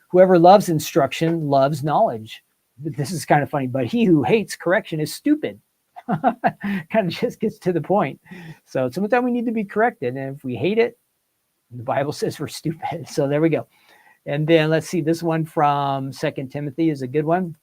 Whoever loves instruction loves knowledge. This is kind of funny, but he who hates correction is stupid. Kind of just gets to the point. So sometimes we need to be corrected. And if we hate it, the Bible says we're stupid. So there we go. And then let's see, this one from 2 Timothy is a good one.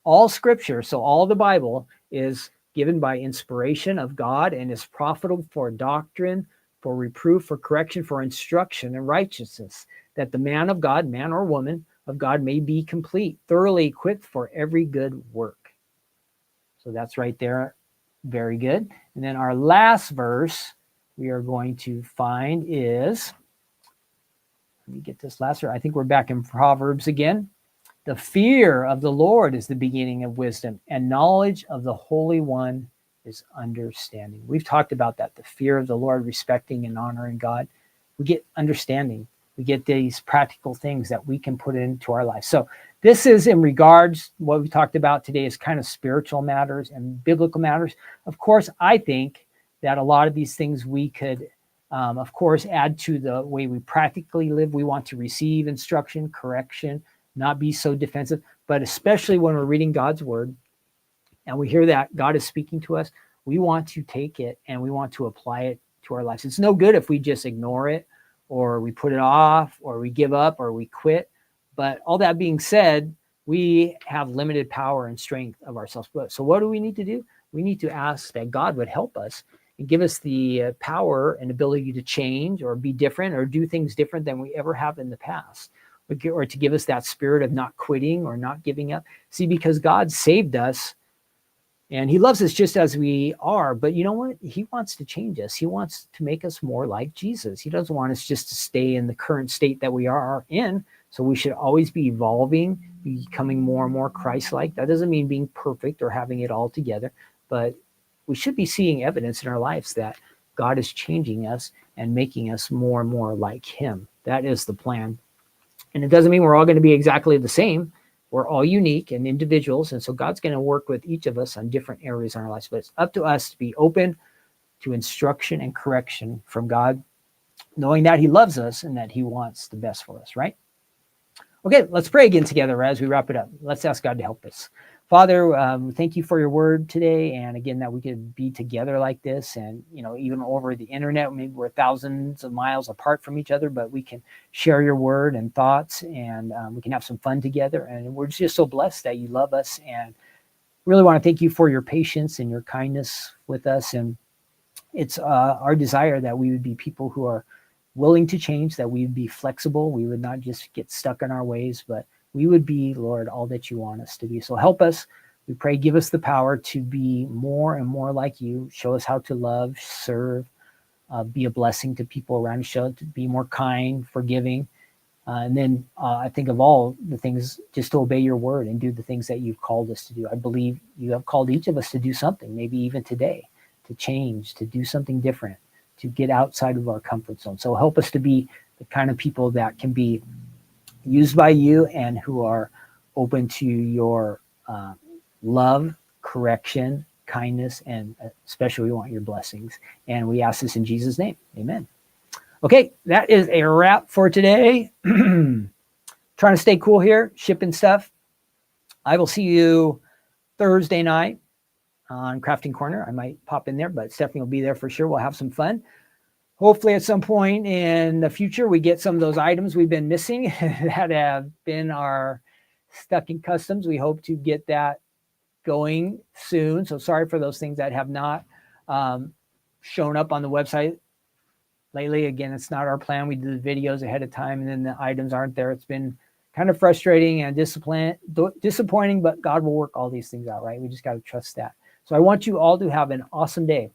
All scripture, so all the Bible, is given by inspiration of God and is profitable for doctrine, for reproof, for correction, for instruction in righteousness, that the man of God, man or woman of God, may be complete, thoroughly equipped for every good work. So that's right there. Very good. And then our last verse we are going to find is, let me get this last verse. I think we're back in Proverbs again. The fear of the Lord is the beginning of wisdom, and knowledge of the Holy One is understanding. We've talked about that, the fear of the Lord, respecting and honoring God. We get understanding. We get these practical things that we can put into our life. So this is in regards, what we talked about today is kind of spiritual matters and biblical matters. Of course, I think that a lot of these things we could, of course, add to the way we practically live. We want to receive instruction, correction, not be so defensive, but especially when we're reading God's word and we hear that God is speaking to us, we want to take it and we want to apply it to our lives. It's no good if we just ignore it or we put it off or we give up or we quit. But all that being said, we have limited power and strength of ourselves. So what do we need to do? We need to ask that God would help us and give us the power and ability to change or be different or do things different than we ever have in the past. Or to give us that spirit of not quitting or not giving up. See, because God saved us and he loves us just as we are, but you know what? He wants to change us. He wants to make us more like Jesus. He doesn't want us just to stay in the current state that we are in. So we should always be evolving, becoming more and more Christ-like. That doesn't mean being perfect or having it all together, but we should be seeing evidence in our lives that God is changing us and making us more and more like him. That is the plan. And it doesn't mean we're all going to be exactly the same. We're all unique and individuals. And so God's going to work with each of us on different areas in our lives. But it's up to us to be open to instruction and correction from God, knowing that he loves us and that he wants the best for us, right? Okay, let's pray again together as we wrap it up. Let's ask God to help us. Father, thank you for your word today. And again, that we could be together like this and, even over the internet, maybe we're thousands of miles apart from each other, but we can share your word and thoughts and we can have some fun together. And we're just so blessed that you love us and really want to thank you for your patience and your kindness with us. And it's our desire that we would be people who are willing to change, that we would be flexible. We would not just get stuck in our ways, but we would be, Lord, all that you want us to be. So help us. We pray, give us the power to be more and more like you. Show us how to love, serve, be a blessing to people around us, show to be more kind, forgiving. And then I think of all the things, just to obey your word and do the things that you've called us to do. I believe you have called each of us to do something, maybe even today, to change, to do something different, to get outside of our comfort zone. So help us to be the kind of people that can be used by you and who are open to your love, correction, kindness, and especially we want your blessings. And we ask this in Jesus' name. Amen. Okay, that is a wrap for today. Trying to stay cool here, shipping stuff. I will see you Thursday night on Crafting Corner. I might pop in there, but Stephanie will be there for sure. We'll have some fun. Hopefully at some point in the future, we get some of those items we've been missing that have been our stuck in customs. We hope to get that going soon. So sorry for those things that have not shown up on the website lately. Again, it's not our plan. We do the videos ahead of time and then the items aren't there. It's been kind of frustrating and disappointing, but God will work all these things out, right? We just got to trust that. So I want you all to have an awesome day.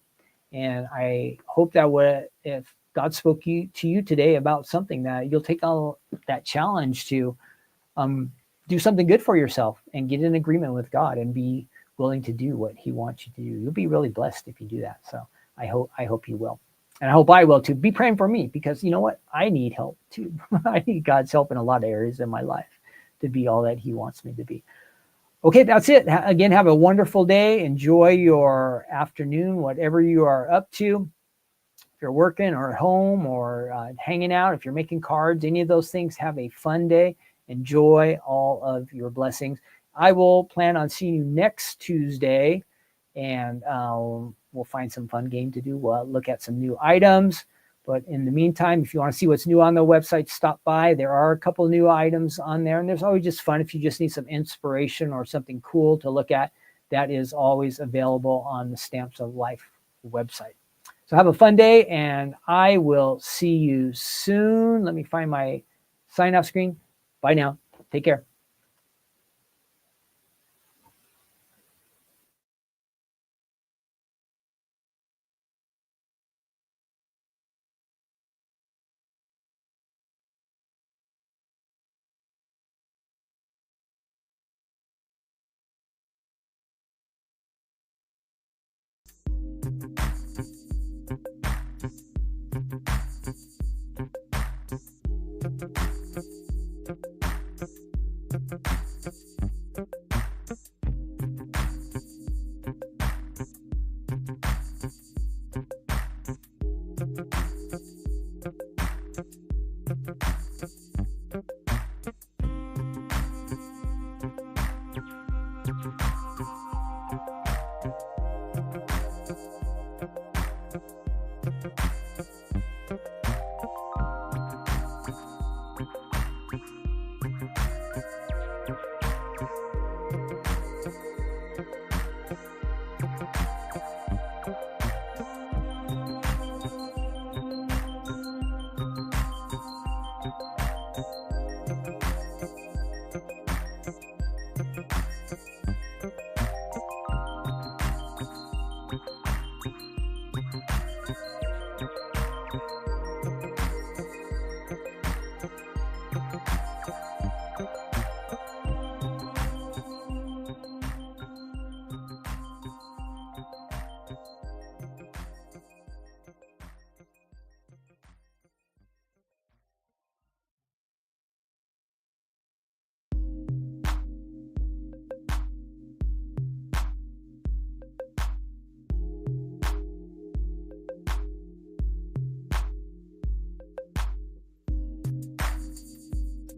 And I hope that if God spoke to you today about something, that you'll take on that challenge to do something good for yourself and get in agreement with God and be willing to do what he wants you to do. You'll be really blessed if you do that. So I hope you will. And I hope I will too. Be praying for me, because you know what? I need help too. I need God's help in a lot of areas in my life to be all that he wants me to be. Okay, that's it. Again, have a wonderful day. Enjoy your afternoon, whatever you are up to. If you're working or at home or hanging out, if you're making cards, any of those things, have a fun day. Enjoy all of your blessings. I will plan on seeing you next Tuesday, and we'll find some fun game to do. We'll look at some new items. But in the meantime, if you want to see what's new on the website, stop by. There are a couple of new items on there, and there's always just fun. If you just need some inspiration or something cool to look at, that is always available on the Stamps of Life website. So have a fun day, and I will see you soon. Let me find my sign-off screen. Bye now. Take care.